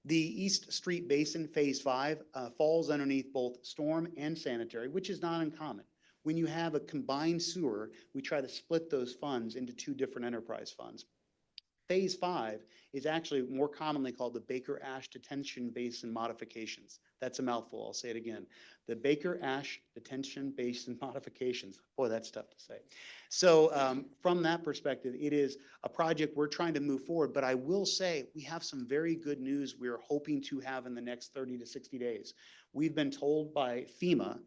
Speaker 21: The East Street Basin Phase 5 falls underneath both storm and sanitary, which is not uncommon. When you have a combined sewer, we try to split those funds into two different enterprise funds. Phase 5 is actually more commonly called the Baker Ash Detention Basin Modifications. That's a mouthful, I'll say it again. The Baker Ash Detention Basin Modifications. Boy, that's tough to say. So from that perspective, it is a project we're trying to move forward, but I will say we have some very good news we're hoping to have in the next 30 to 60 days. We've been told by FEMA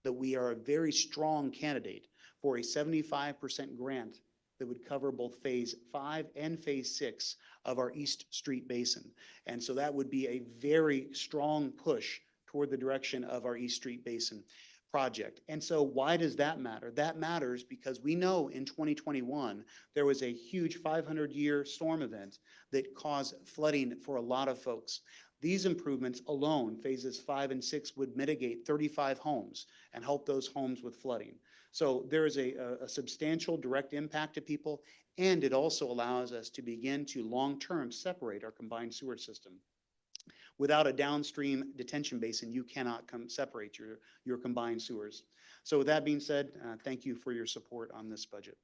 Speaker 21: that we are a very strong candidate for a 75% grant that would cover both Phase 5 and Phase 6 of our East Street Basin. And so that would be a very strong push toward the direction of our East Street Basin project. And so why does that matter? That matters because we know in 2021, there was a huge 500-year storm event that caused flooding for a lot of folks. These improvements alone, Phases 5 and 6, would mitigate 35 homes and help those homes with flooding. So there is a substantial direct impact to people, and it also allows us to begin to long-term separate our combined sewer system. Without a downstream detention basin, you cannot separate your combined sewers. So with that being said, thank you for your support on this budget.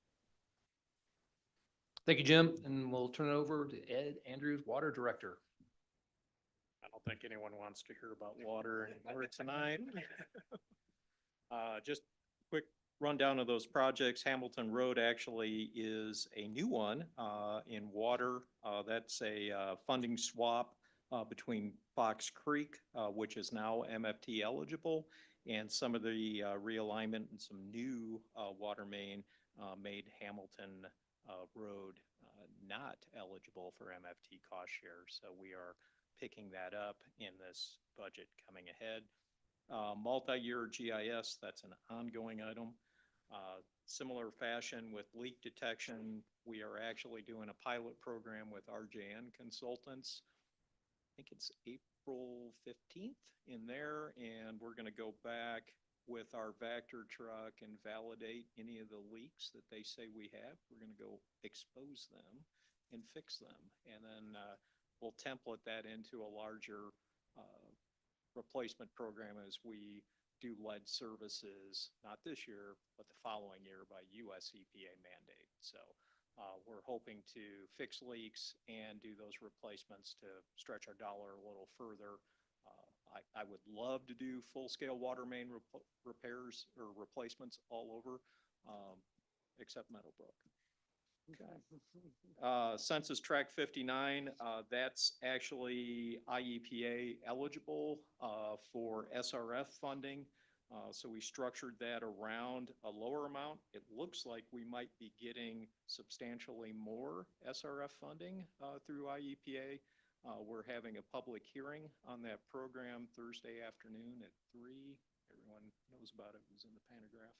Speaker 17: Thank you, Jim. And we'll turn it over to Ed Andrews, Water Director.
Speaker 10: I don't think anyone wants to hear about water anymore tonight. Just quick rundown of those projects. Hamilton Road actually is a new one in water. That's a funding swap between Fox Creek, which is now MFT eligible, and some of the realignment and some new water main made Hamilton Road not eligible for MFT cost share. So we are picking that up in this budget coming ahead. Multi-year GIS, that's an ongoing item. Similar fashion with leak detection, we are actually doing a pilot program with RJN Consultants. I think it's April 15th in there, and we're going to go back with our Vector truck and validate any of the leaks that they say we have. We're going to go expose them and fix them, and then we'll template that into a larger replacement program as we do lead services, not this year, but the following year by US EPA mandate. So we're hoping to fix leaks and do those replacements to stretch our dollar a little further. I would love to do full-scale water main repairs or replacements all over, except Meadowbrook. Okay. Census Tract 59, that's actually IEPA eligible for SRF funding. So we structured that around a lower amount. It looks like we might be getting substantially more SRF funding through IEPA. We're having a public hearing on that program Thursday afternoon at 3. Everyone knows about it. It was in the pantograph.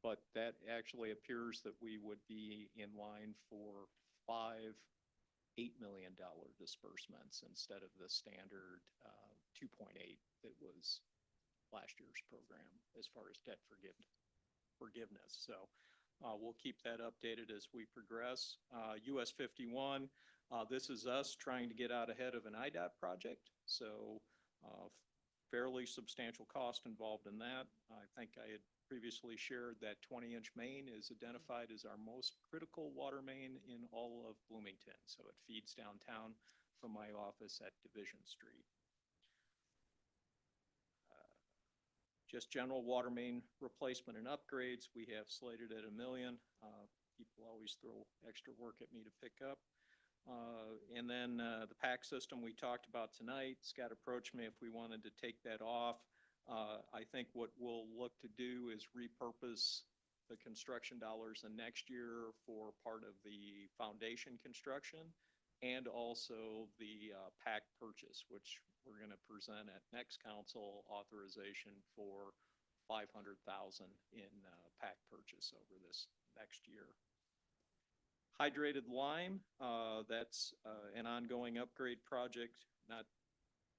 Speaker 10: But that actually appears that we would be in line for 5 $8 million disbursements instead of the standard 2.8 that was last year's program as far as debt forgiveness. So we'll keep that updated as we progress. US 51, this is us trying to get out ahead of an IDOT project. So fairly substantial cost involved in that. I think I had previously shared that 20-inch main is identified as our most critical water main in all of Bloomington. So it feeds downtown from my office at Division Street. Just general water main replacement and upgrades, we have slated at $1 million. People always throw extra work at me to pick up. And then the PAC system we talked about tonight, Scott approached me if we wanted to take that off. I think what we'll look to do is repurpose the construction dollars in next year for part of the foundation construction and also the PAC purchase, which we're going to present at next council authorization for $500,000 in PAC purchase over this next year. Hydrated lime, that's an ongoing upgrade project, not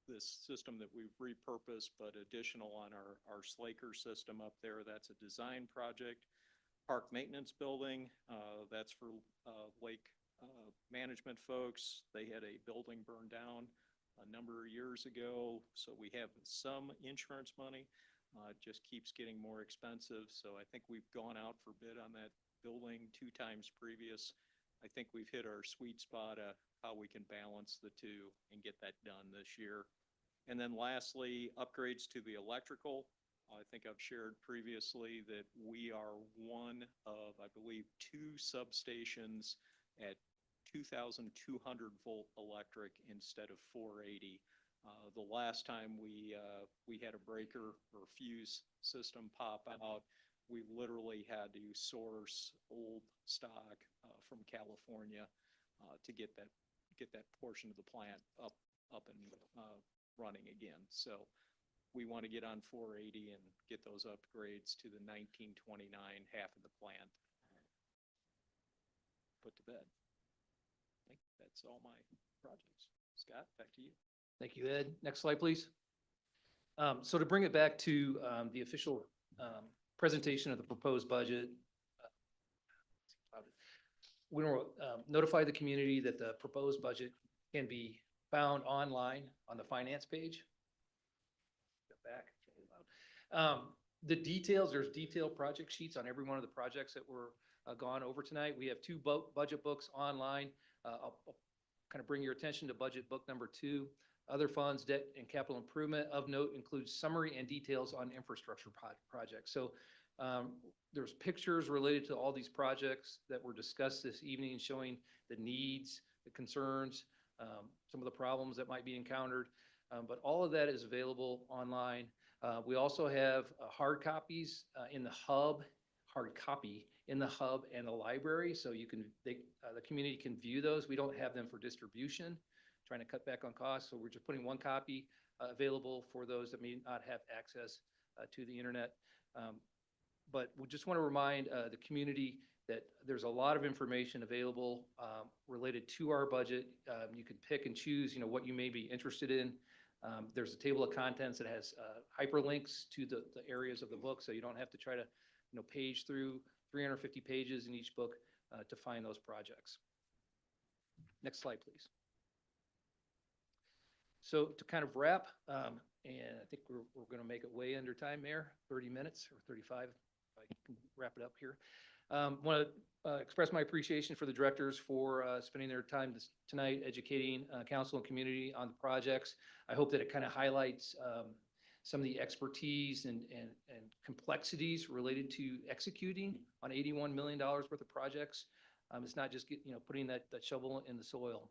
Speaker 10: this system that we've repurposed, but additional on our Slaker system up there. That's a design project. Park maintenance building, that's for lake management folks. They had a building burned down a number of years ago, so we have some insurance money. It just keeps getting more expensive, so I think we've gone out for bid on that building 2 times previous. I think we've hit our sweet spot of how we can balance the two and get that done this year. And then lastly, upgrades to the electrical. I think I've shared previously that we are one of, I believe, 2 substations at 2,200 volt electric instead of 480. The last time we had a breaker or fuse system pop out, we literally had to source old stock from California to get that portion of the plant up and running again. So we want to get on 480 and get those upgrades to the 1929 half of the plant put to bed. I think that's all my projects. Scott, back to you.
Speaker 17: Thank you, Ed. Next slide, please. So to bring it back to the official presentation of the proposed budget, we will notify the community that the proposed budget can be found online on the finance page. Go back. The details, there's detailed project sheets on every one of the projects that were gone over tonight. We have 2 budget books online. I'll kind of bring your attention to budget book number 2. Other funds, debt and capital improvement of note includes summary and details on infrastructure projects. So there's pictures related to all these projects that were discussed this evening, showing the needs, the concerns, some of the problems that might be encountered. But all of that is available online. We also have hard copies in the hub, hard copy in the hub and the library, so you can the community can view those. We don't have them for distribution, trying to cut back on costs, so we're just putting 1 copy available for those that may not have access to the internet. But we just want to remind the community that there's a lot of information available related to our budget. You can pick and choose, what you may be interested in. There's a table of contents that has hyperlinks to the areas of the book, so you don't have to try to, page through 350 pages in each book to find those projects. Next slide, please. So to kind of wrap, and I think we're going to make it way under time, Mayor, 30 minutes or 35, if I can wrap it up here. Want to express my appreciation for the directors for spending their time tonight educating council and community on the projects. I hope that it kind of highlights some of the expertise and complexities related to executing on $81 million worth of projects. It's not just putting that shovel in the soil.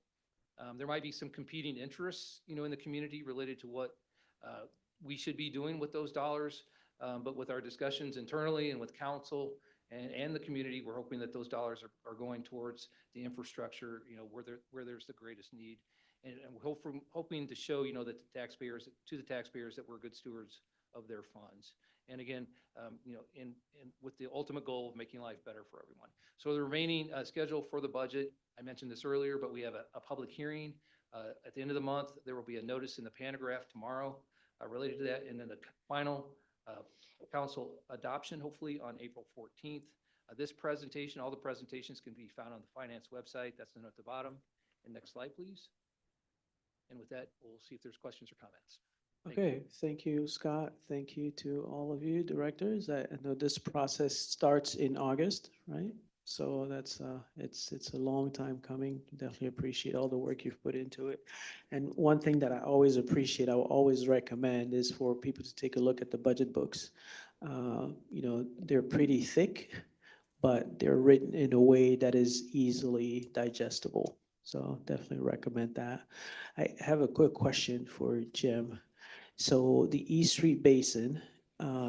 Speaker 17: There might be some competing interests, in the community related to what we should be doing with those dollars. But with our discussions internally and with council and the community, we're hoping that those dollars are going towards the infrastructure, where there's the greatest need. And we're hoping to show, that the taxpayers that we're good stewards of their funds. And again, with the ultimate goal of making life better for everyone. So the remaining schedule for the budget, I mentioned this earlier, but we have a public hearing at the end of the month. There will be a notice in the Pantograph tomorrow related to that, and then the final council adoption, hopefully on April 14th. This presentation, all the presentations can be found on the finance website. That's the note at the bottom. And next slide, please. And with that, we'll see if there's questions or comments.
Speaker 1: Okay, thank you, Scott. Thank you to all of you directors. I know this process starts in August, right? So that's it's a long time coming. Definitely appreciate all the work you've put into it. And one thing that I always appreciate, I will always recommend, is for people to take a look at the budget books. They're pretty thick, but they're written in a way that is easily digestible. So definitely recommend that. I have a quick question for Jim. So the East Street Basin,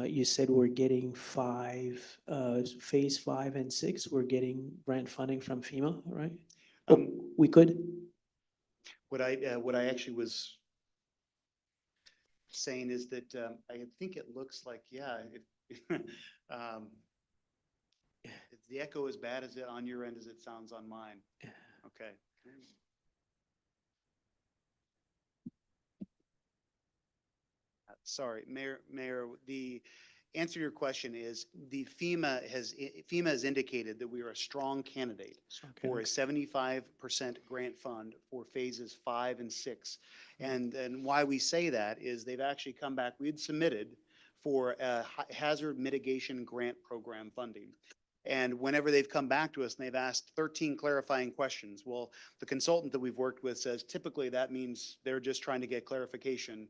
Speaker 1: you said we're getting phase 5 and 6, we're getting grant funding from FEMA, right? We could?
Speaker 21: What I actually was saying is that I think it looks like, yeah, Is the echo as bad as it on your end as it sounds on mine? Okay. Sorry, Mayor, the answer to your question is the FEMA has indicated that we are a strong candidate for a 75% grant fund for phases 5 and 6. And why we say that is they've actually come back, we had submitted for a hazard mitigation grant program funding. And whenever they've come back to us and they've asked 13 clarifying questions, well, the consultant that we've worked with says typically that means they're just trying to get clarification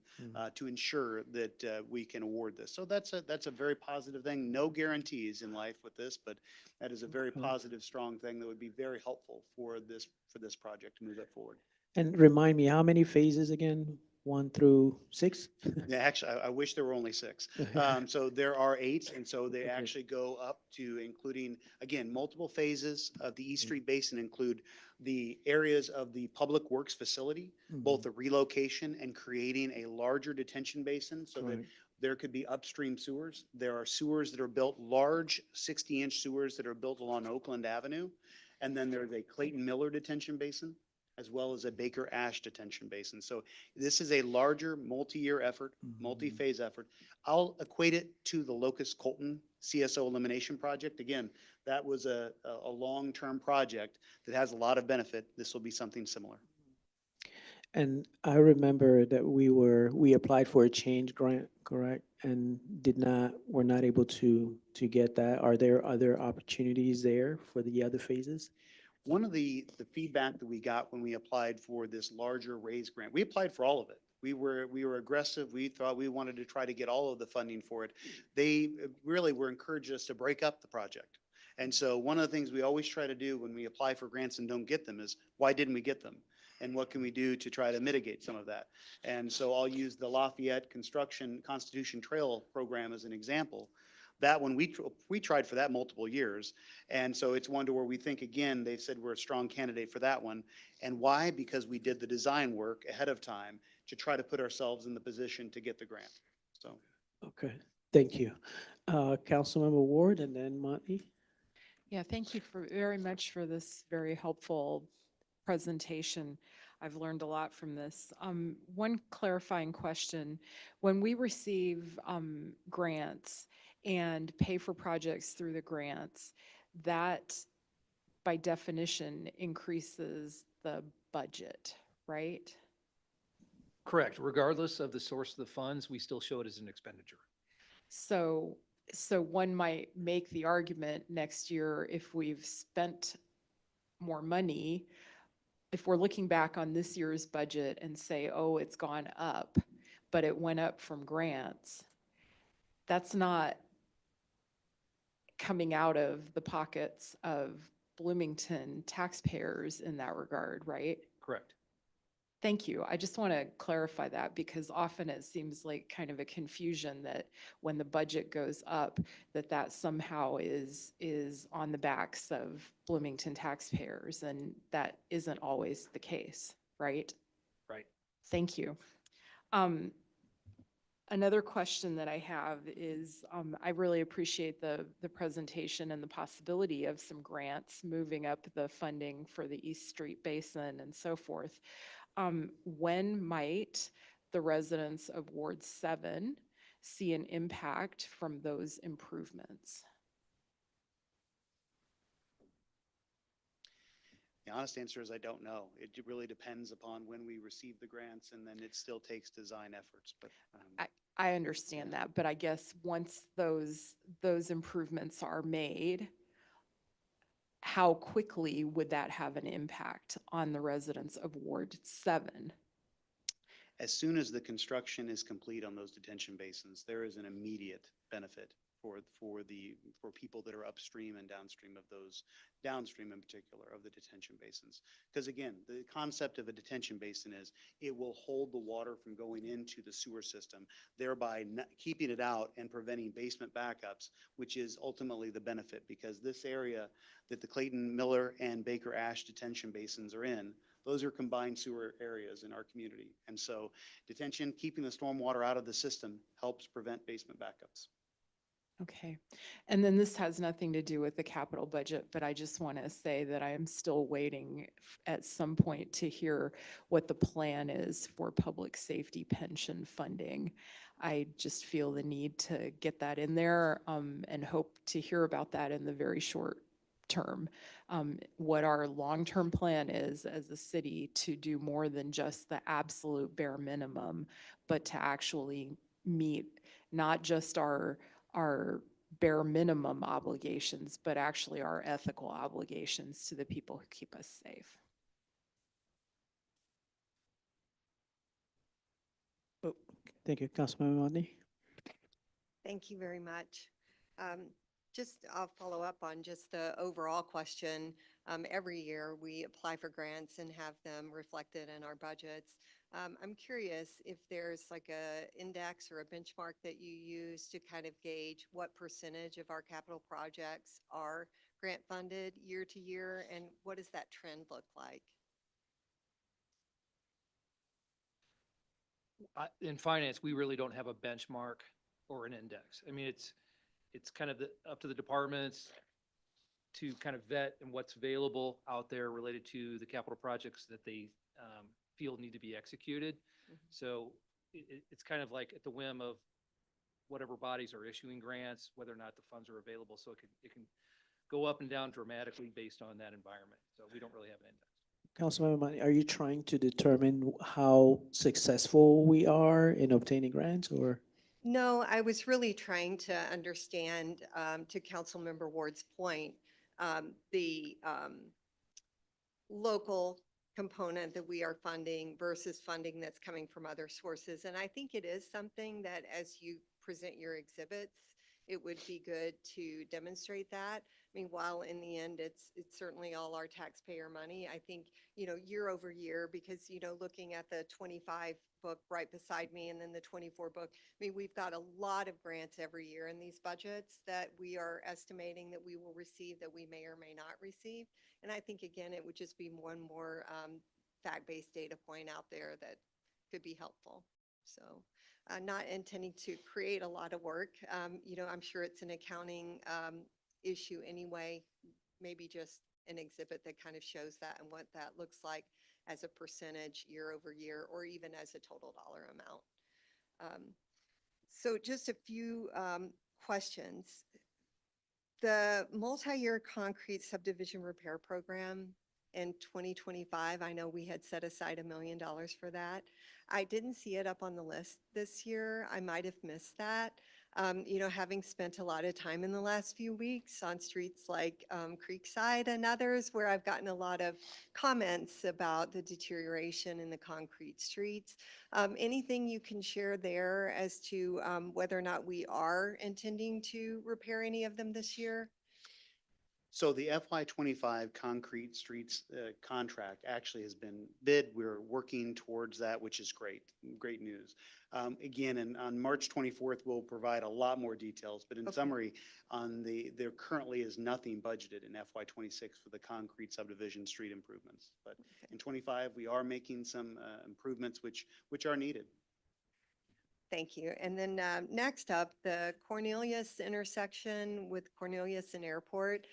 Speaker 21: to ensure that we can award this. So that's a very positive thing. No guarantees in life with this, but that is a very positive, strong thing that would be very helpful for this project to move it forward.
Speaker 1: And remind me, how many phases again? 1 through 6?
Speaker 21: Yeah, actually, I wish there were only 6. So there are 8, and so they actually go up to including, again, multiple phases of the East Street Basin include the areas of the Public Works facility, both the relocation and creating a larger detention basin so that there could be upstream sewers. There are sewers that are built, large 60-inch sewers that are built along Oakland Avenue. And then there's a Clayton Miller detention basin, as well as a Baker Ash detention basin. So this is a larger multi-year effort, multi-phase effort. I'll equate it to the Locust Colton CSO elimination project. Again, that was a long-term project that has a lot of benefit. This will be something similar.
Speaker 1: And I remember that we applied for a change grant, correct? And were not able to get that. Are there other opportunities there for the other phases?
Speaker 21: One of the feedback that we got when we applied for this larger raise grant, we applied for all of it. We were aggressive. We thought we wanted to try to get all of the funding for it. They really were encouraging us to break up the project. And so one of the things we always try to do when we apply for grants and don't get them is, why didn't we get them? And what can we do to try to mitigate some of that? And so I'll use the Lafayette Construction Constitution Trail program as an example. That one, we tried for that multiple years. And so it's one to where we think, again, they said we're a strong candidate for that one. And why? Because we did the design work ahead of time to try to put ourselves in the position to get the grant. So.
Speaker 1: Okay, thank you. Councilmember Ward and then Monty.
Speaker 12: Yeah, thank you very much for this very helpful presentation. I've learned a lot from this. One clarifying question. When we receive grants and pay for projects through the grants, that by definition increases the budget, right?
Speaker 17: Correct. Regardless of the source of the funds, we still show it as an expenditure.
Speaker 12: So one might make the argument next year, if we've spent more money, if we're looking back on this year's budget and say, oh, it's gone up, but it went up from grants, that's not coming out of the pockets of Bloomington taxpayers in that regard, right?
Speaker 17: Correct.
Speaker 12: Thank you. I just want to clarify that because often it seems like kind of a confusion that when the budget goes up, that somehow is on the backs of Bloomington taxpayers, and that isn't always the case, right?
Speaker 17: Right.
Speaker 12: Thank you. Another question that I have is, I really appreciate the presentation and the possibility of some grants moving up the funding for the East Street Basin and so forth. When might the residents of Ward 7 see an impact from those improvements?
Speaker 21: The honest answer is I don't know. It really depends upon when we receive the grants, and then it still takes design efforts. But
Speaker 12: I understand that, but I guess once those improvements are made, how quickly would that have an impact on the residents of Ward 7?
Speaker 21: as soon as the construction is complete on those detention basins, there is an immediate benefit for people that are upstream and downstream of those, downstream in particular of the detention basins. Because again, the concept of a detention basin is it will hold the water from going into the sewer system, thereby keeping it out and preventing basement backups, which is ultimately the benefit, because this area that the Clayton Miller and Baker Ash detention basins are in, those are combined sewer areas in our community. And so detention, keeping the storm water out of the system helps prevent basement backups.
Speaker 12: Okay. And then this has nothing to do with the capital budget, but I just want to say that I am still waiting at some point to hear what the plan is for public safety pension funding. I just feel the need to get that in there and hope to hear about that in the very short term. What our long-term plan is as a city to do more than just the absolute bare minimum, but to actually meet not just our bare minimum obligations, but actually our ethical obligations to the people who keep us safe.
Speaker 1: Oh, thank you, Councilmember Rodney.
Speaker 3: Thank you very much. I'll follow up on just the overall question. Every year we apply for grants and have them reflected in our budgets. I'm curious if there's like a index or a benchmark that you use to kind of gauge what percentage of our capital projects are grant funded year to year, and what does that trend look like?
Speaker 17: In finance, we really don't have a benchmark or an index. I mean, it's kind of up to the departments to kind of vet and what's available out there related to the capital projects that they feel need to be executed. So it's kind of like at the whim of whatever bodies are issuing grants, whether or not the funds are available. So it can go up and down dramatically based on that environment. So we don't really have an index.
Speaker 1: Councilmember Rodney, are you trying to determine how successful we are in obtaining grants, or?
Speaker 3: No, I was really trying to understand, to Councilmember Ward's point, the local component that we are funding versus funding that's coming from other sources. And I think it is something that as you present your exhibits, it would be good to demonstrate that. I mean, while in the end, it's certainly all our taxpayer money, I think, year over year, because, looking at the 25 book right beside me and then the 24 book, I mean, we've got a lot of grants every year in these budgets that we are estimating that we will receive, that we may or may not receive. And I think, again, it would just be one more fact-based data point out there that could be helpful. So not intending to create a lot of work. I'm sure it's an accounting issue anyway, maybe just an exhibit that kind of shows that and what that looks like as a percentage year over year, or even as a total dollar amount. So just a few questions. The multi-year concrete subdivision repair program in 2025, I know we had set aside $1 million for that. I didn't see it up on the list this year. I might have missed that. Having spent a lot of time in the last few weeks on streets like Creekside and others, where I've gotten a lot of comments about the deterioration in the concrete streets. Anything you can share there as to whether or not we are intending to repair any of them this year?
Speaker 21: So the FY25 concrete streets contract actually has been bid. We're working towards that, which is great news. Again, and on March 24th, we'll provide a lot more details, but in summary, there currently is nothing budgeted in FY26 for the concrete subdivision street improvements. But in 25, we are making some improvements which are needed.
Speaker 3: Thank you. And then next up, the Cornelius intersection with Cornelius and Airport.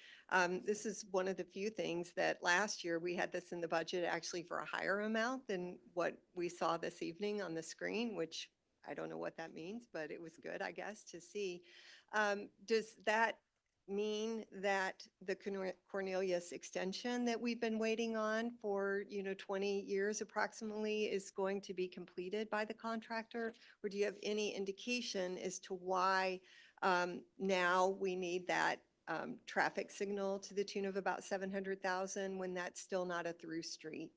Speaker 3: This is one of the few things that last year we had this in the budget actually for a higher amount than what we saw this evening on the screen, which I don't know what that means, but it was good, I guess, to see. Does that mean that the Cornelius extension that we've been waiting on for 20 years approximately is going to be completed by the contractor? Or do you have any indication as to why now we need that traffic signal to the tune of about 700,000 when that's still not a through street?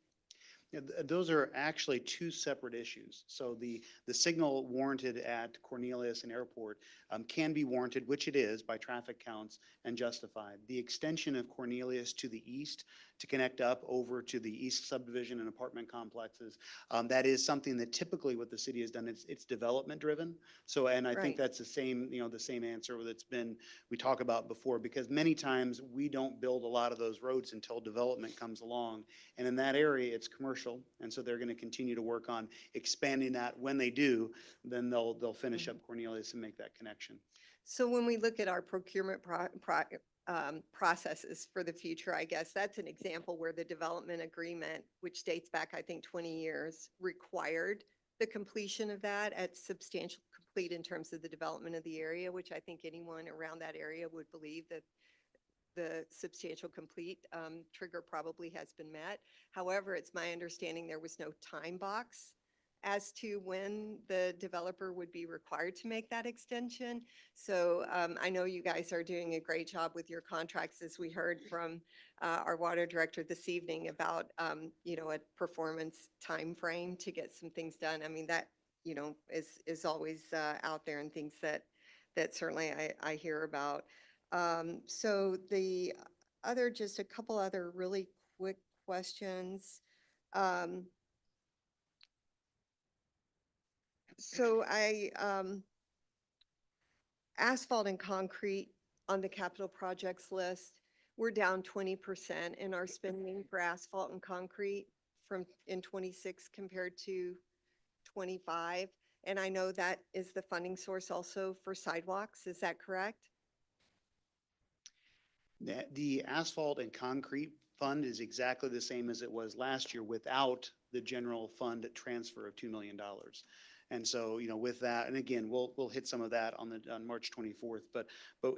Speaker 21: Yeah, those are actually two separate issues. So the signal warranted at Cornelius and Airport can be warranted, which it is by traffic counts and justified. The extension of Cornelius to the east to connect up over to the east subdivision and apartment complexes, that is something that typically what the city has done, it's development driven. So, and I think that's the same, the same answer that's been, we talk about before, because many times we don't build a lot of those roads until development comes along. And in that area, it's commercial. And so they're going to continue to work on expanding that. When they do, then they'll finish up Cornelius and make that connection.
Speaker 3: So when we look at our procurement processes for the future, I guess that's an example where the development agreement, which dates back, I think, 20 years, required the completion of that at substantial complete in terms of the development of the area, which I think anyone around that area would believe that the substantial complete trigger probably has been met. However, it's my understanding there was no time box as to when the developer would be required to make that extension. So I know you guys are doing a great job with your contracts, as we heard from our water director this evening about, you know, a performance time frame to get some things done. I mean, that, you know, is always out there and things that certainly I hear about. So the other, just a couple other really quick questions. So asphalt and concrete on the capital projects list, we're down 20% in our spending for asphalt and concrete from in 26 compared to 25. And I know that is the funding source also for sidewalks. Is that correct?
Speaker 21: The asphalt and concrete fund is exactly the same as it was last year without the general fund transfer of $2 million. And so, you know, with that, and again, we'll hit some of that on March 24th, but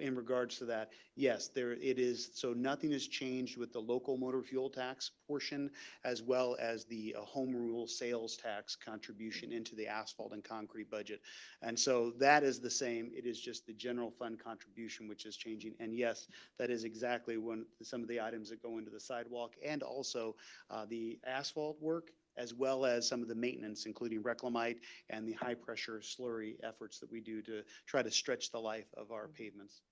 Speaker 21: in regards to that, yes, there it is. So nothing has changed with the local motor fuel tax portion, as well as the home rule sales tax contribution into the asphalt and concrete budget. And so that is the same. It is just the general fund contribution, which is changing. And yes, that is exactly some of the items that go into the sidewalk and also the asphalt work, as well as some of the maintenance, including reclamite and the high-pressure slurry efforts that we do to try to stretch the life of our pavements.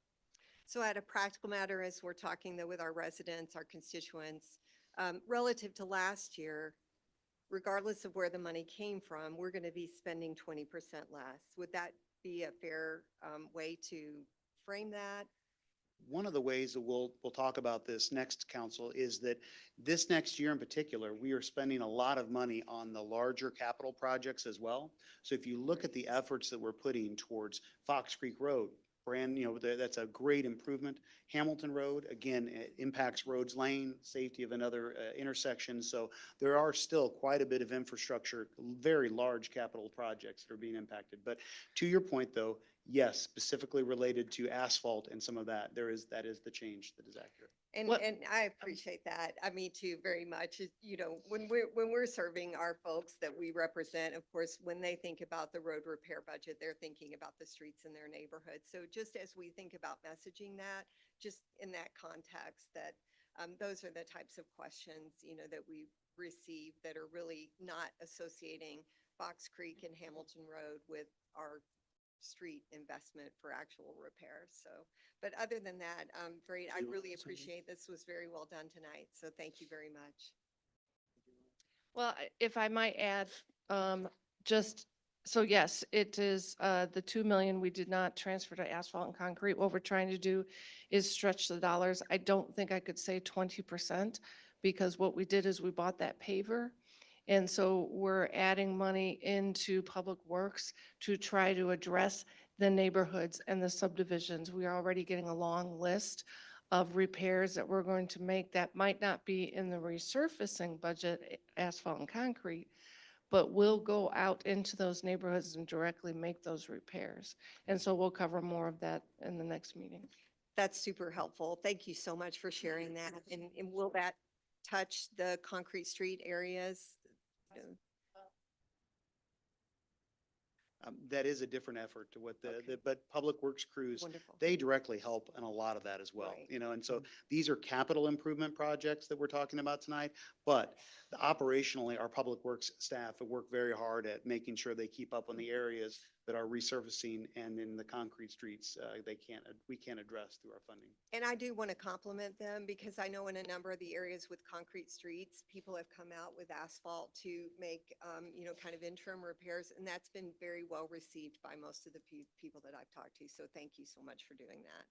Speaker 3: So at a practical matter, as we're talking though with our residents, our constituents, relative to last year, regardless of where the money came from, we're going to be spending 20% less. Would that be a fair way to frame that?
Speaker 21: One of the ways that we'll talk about this next council is that this next year in particular, we are spending a lot of money on the larger capital projects as well. So if you look at the efforts that we're putting towards Fox Creek Road, that's a great improvement. Hamilton Road, again, it impacts Rhodes Lane, safety of another intersection. So there are still quite a bit of infrastructure, very large capital projects that are being impacted. But to your point though, yes, specifically related to asphalt and some of that, that is the change that is accurate.
Speaker 3: And I appreciate that. Me too, very much. You know, when we're serving our folks that we represent, of course, when they think about the road repair budget, they're thinking about the streets in their neighborhood. So just as we think about messaging that, just in that context, that those are the types of questions, you know, that we receive that are really not associating Fox Creek and Hamilton Road with our street investment for actual repairs. So, but other than that, great. I really appreciate this. Was very well done tonight. So thank you very much.
Speaker 13: Well, if I might add, so yes, it is the 2 million we did not transfer to asphalt and concrete. What we're trying to do is stretch the dollars. I don't think I could say 20% because what we did is we bought that paver. And so we're adding money into Public Works to try to address the neighborhoods and the subdivisions. We are already getting a long list of repairs that we're going to make that might not be in the resurfacing budget, asphalt and concrete, but we'll go out into those neighborhoods and directly make those repairs. And so we'll cover more of that in the next meeting.
Speaker 3: That's super helpful. Thank you so much for sharing that. And will that touch the concrete street areas?
Speaker 21: That is a different effort to what but Public Works crews,
Speaker 3: Wonderful.
Speaker 21: they directly help in a lot of that as well.
Speaker 3: Right.
Speaker 21: You know, and so these are capital improvement projects that we're talking about tonight, but operationally, our Public Works staff have worked very hard at making sure they keep up on the areas that are resurfacing and in the concrete streets we can't address through our funding.
Speaker 3: And I do want to compliment them because I know in a number of the areas with concrete streets, people have come out with asphalt to make, you know, kind of interim repairs. And that's been very well received by most of the people that I've talked to. So thank you so much for doing that.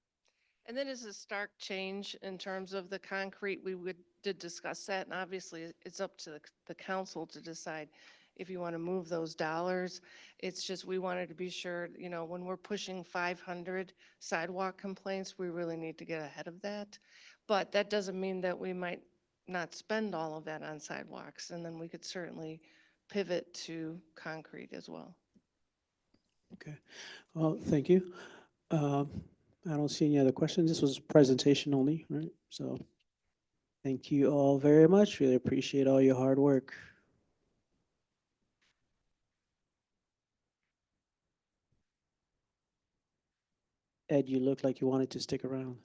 Speaker 13: And then is a stark change in terms of the concrete. We did discuss that, and obviously it's up to the council to decide if you want to move those dollars. It's just, we wanted to be sure, when we're pushing 500 sidewalk complaints, we really need to get ahead of that. But that doesn't mean that we might not spend all of that on sidewalks, and then we could certainly pivot to concrete as well.
Speaker 1: Okay, well, thank you. I don't see any other questions. This was presentation only, right? So thank you all very much. Really appreciate all your hard work. Ed, you look like you wanted to stick around.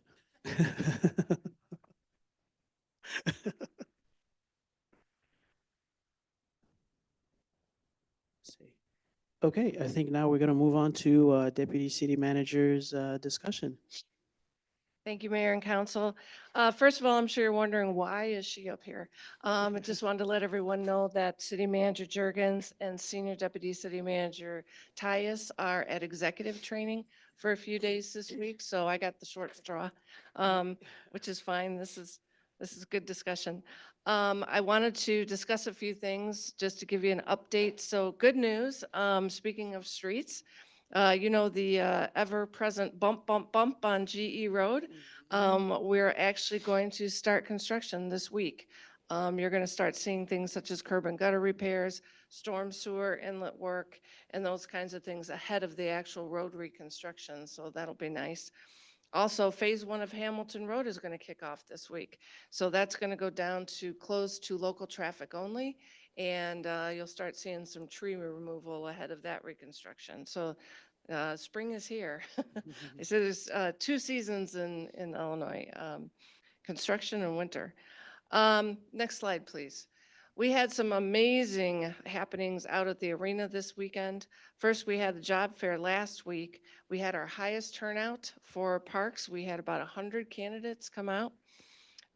Speaker 1: See. Okay, I think now we're going to move on to Deputy City Manager's discussion.
Speaker 13: Thank you, Mayor and Council. First of all, I'm sure you're wondering, why is she up here? I just wanted to let everyone know that City Manager Jurgens and Senior Deputy City Manager Tyus are at executive training for a few days this week, so I got the short straw, which is fine. This is good discussion. I wanted to discuss a few things just to give you an update. So good news, speaking of streets, the ever-present bump on GE Road. We're actually going to start construction this week. You're going to start seeing things such as curb and gutter repairs, storm sewer inlet work, and those kinds of things ahead of the actual road reconstruction. So that'll be nice. Also, phase 1 of Hamilton Road is going to kick off this week. So that's going to go down to closed to local traffic only. And you'll start seeing some tree removal ahead of that reconstruction. So spring is here. They said there's 2 seasons in Illinois, construction and winter. Next slide, please. We had some amazing happenings out at the arena this weekend. First, we had the job fair last week. We had our highest turnout for parks. We had about 100 candidates come out.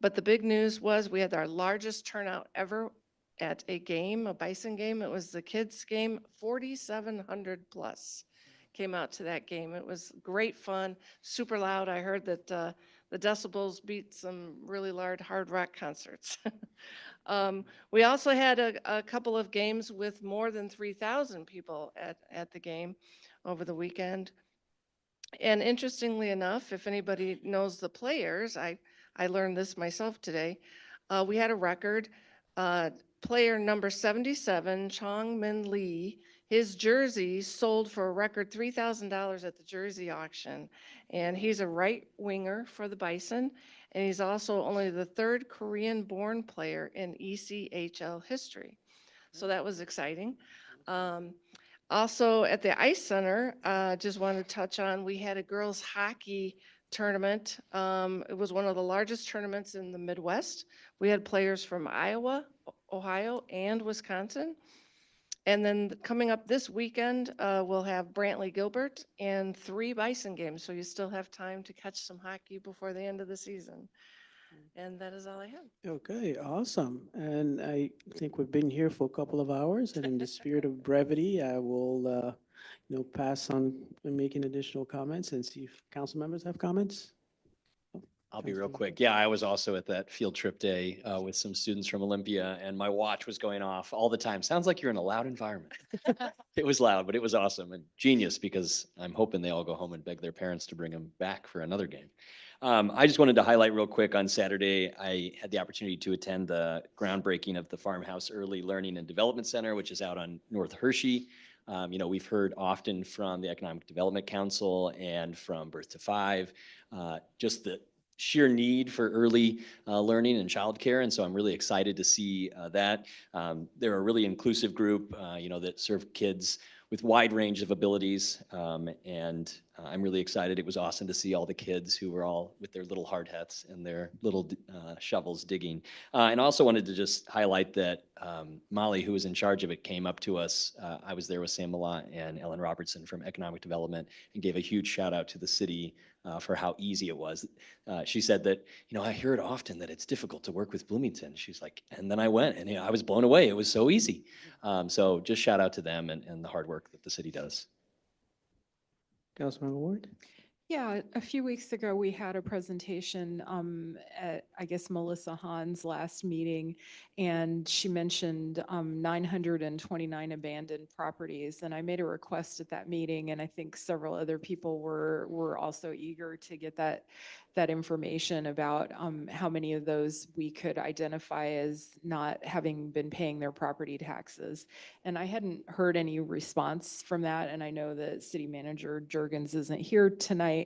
Speaker 13: But the big news was we had our largest turnout ever at a game, a Bison game. It was the kids' game, 4,700 plus came out to that game. It was great fun, super loud. I heard that the decibels beat some really large hard rock concerts. We also had a couple of games with more than 3,000 people at the game over the weekend. And interestingly enough, if anybody knows the players, I learned this myself today. We had a record. Player number 77, Chong Min Lee, his jersey sold for a record $3,000 at the jersey auction. And he's a right winger for the Bison. And he's also only the 3rd Korean-born player in ECHL history. So that was exciting. Also at the Ice Center, just wanted to touch on, we had a girls hockey tournament. It was one of the largest tournaments in the Midwest. We had players from Iowa, Ohio, and Wisconsin. And then coming up this weekend, we'll have Brantley Gilbert and 3 Bison games. So you still have time to catch some hockey before the end of the season. And that is all I have.
Speaker 1: Okay, awesome. And I think we've been here for a couple of hours, and in the spirit of brevity, I will, pass on making additional comments and see if council members have comments.
Speaker 14: I'll be real quick. Yeah, I was also at that field trip day with some students from Olympia, and my watch was going off all the time. Sounds like you're in a loud environment. It was loud, but it was awesome and genius, because I'm hoping they all go home and beg their parents to bring them back for another game. I just wanted to highlight real quick, on Saturday, I had the opportunity to attend the groundbreaking of the Farmhouse Early Learning and Development Center, which is out on North Hershey. We've heard often from the Economic Development Council and from Birth to Five, just the sheer need for early learning and childcare. And so I'm really excited to see that. They're a really inclusive group, that serve kids with wide range of abilities. And I'm really excited. It was awesome to see all the kids who were all with their little hard hats and their little shovels digging. And I also wanted to just highlight that Molly, who was in charge of it, came up to us. I was there with Sam Malott and Ellen Robertson from Economic Development, and gave a huge shout out to the city for how easy it was. She said that, I hear it often that it's difficult to work with Bloomington. She's like, and then I went and I was blown away. It was so easy. So just shout out to them and the hard work that the city does.
Speaker 1: Councilmember Ward?
Speaker 12: Yeah, a few weeks ago, we had a presentation at, I guess, Melissa Hahn's last meeting, and she mentioned 929 abandoned properties. And I made a request at that meeting, and I think several other people were also eager to get that information about how many of those we could identify as not having been paying their property taxes. And I hadn't heard any response from that, and I know that City Manager Jurgens isn't here tonight.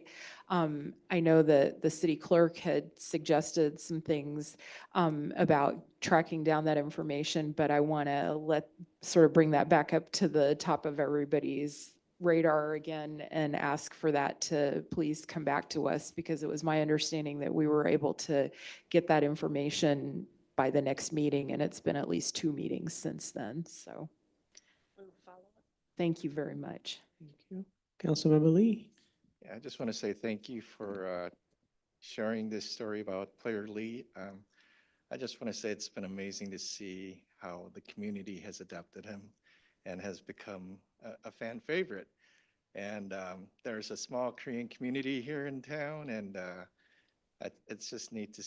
Speaker 12: I know that the city clerk had suggested some things about tracking down that information, but I want to sort of bring that back up to the top of everybody's radar again and ask for that to please come back to us, because it was my understanding that we were able to get that information by the next meeting, and it's been at least 2 meetings since then, so. Thank you very much.
Speaker 1: Thank you. Councilmember Lee.
Speaker 16: Yeah, I just want to say thank you for sharing this story about Player Lee. I just want to say it's been amazing to see how the community has adopted him and has become a fan favorite. And there's a small Korean community here in town, and it's just neat to,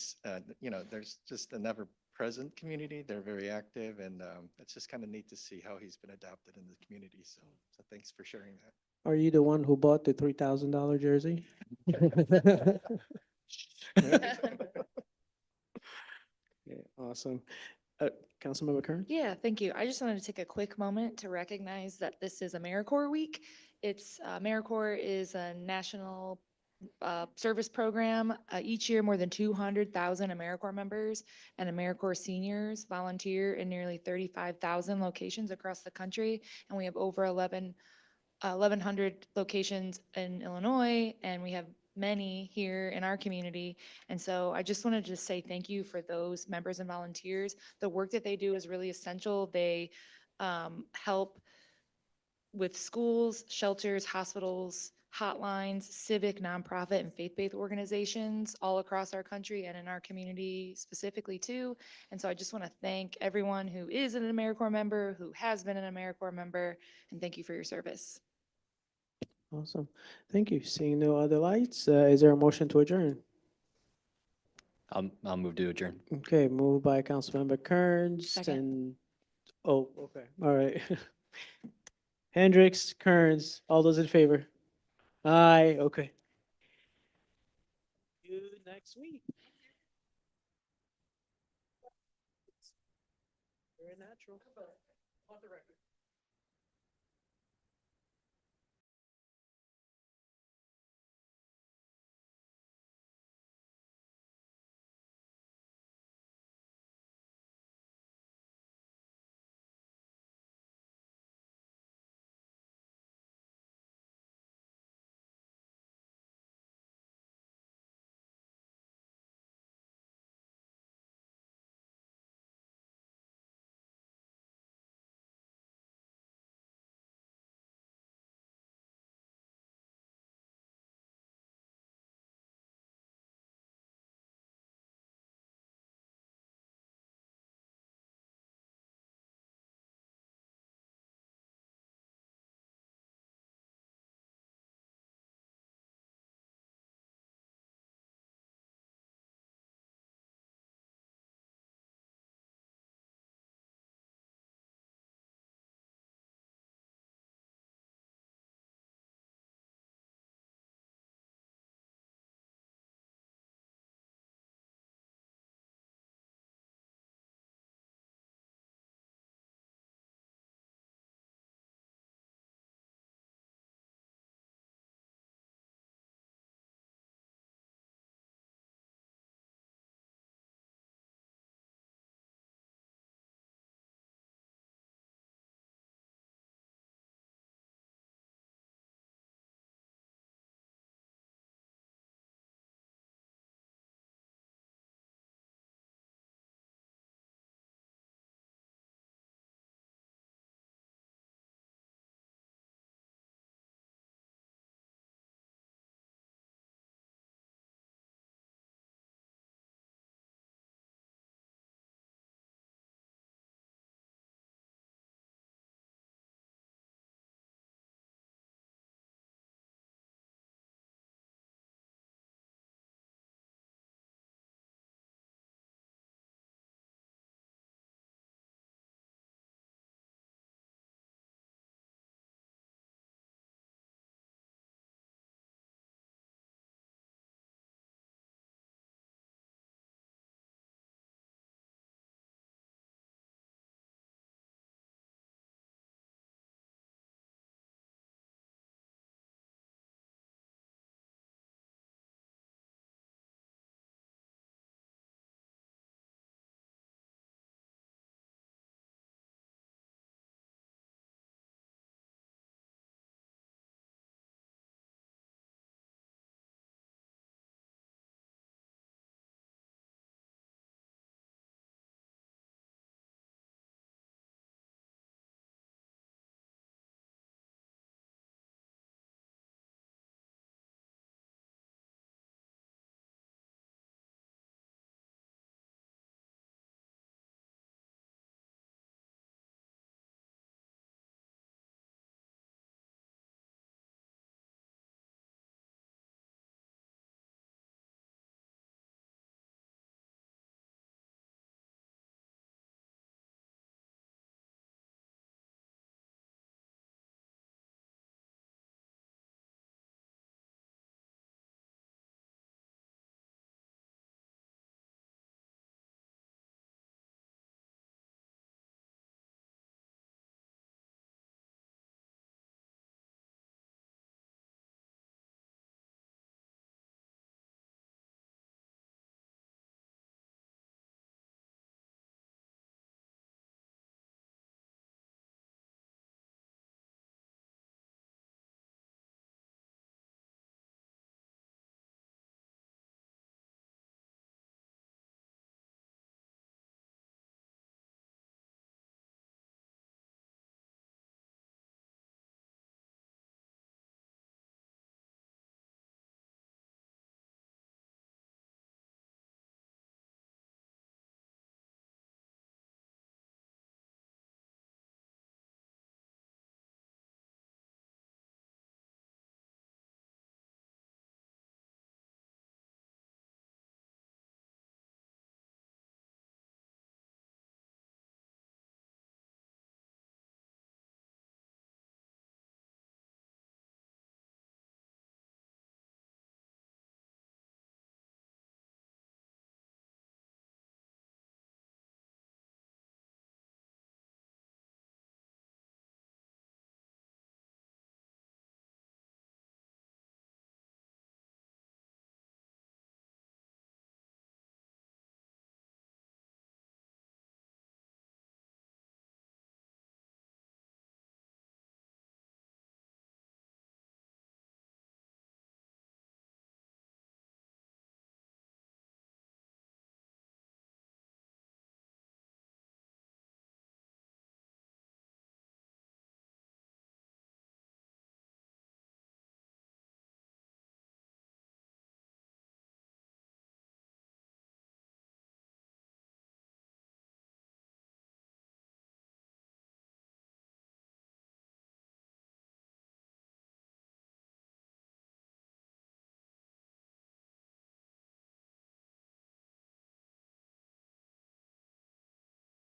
Speaker 16: there's just an ever-present community. They're very active, and it's just kind of neat to see how he's been adopted in the community. So thanks for sharing that.
Speaker 1: Are you the one who bought the $3,000 jersey? Yeah, awesome. Councilmember Kern?
Speaker 9: Yeah, thank you. I just wanted to take a quick moment to recognize that this is AmeriCorps Week. It's AmeriCorps is a national service program. Each year, more than 200,000 AmeriCorps members and AmeriCorps seniors volunteer in nearly 35,000 locations across the country, and we have over 1,100 locations in Illinois, and we have many here in our community. And so I just wanted to say thank you for those members and volunteers. The work that they do is really essential. They help with schools, shelters, hospitals, hotlines, civic, nonprofit, and faith-based organizations all across our country and in our community specifically too. And so I just want to thank everyone who is an AmeriCorps member, who has been an AmeriCorps member, and thank you for your service.
Speaker 1: Awesome. Thank you. Seeing no other lights, is there a motion to adjourn?
Speaker 14: I'll move to adjourn.
Speaker 1: Okay, moved by Councilmember Kearns
Speaker 9: Second.
Speaker 1: and, oh, okay, all right. Hendricks, Kearns, all those in favor? Aye, okay. You next week. Very natural. On the record.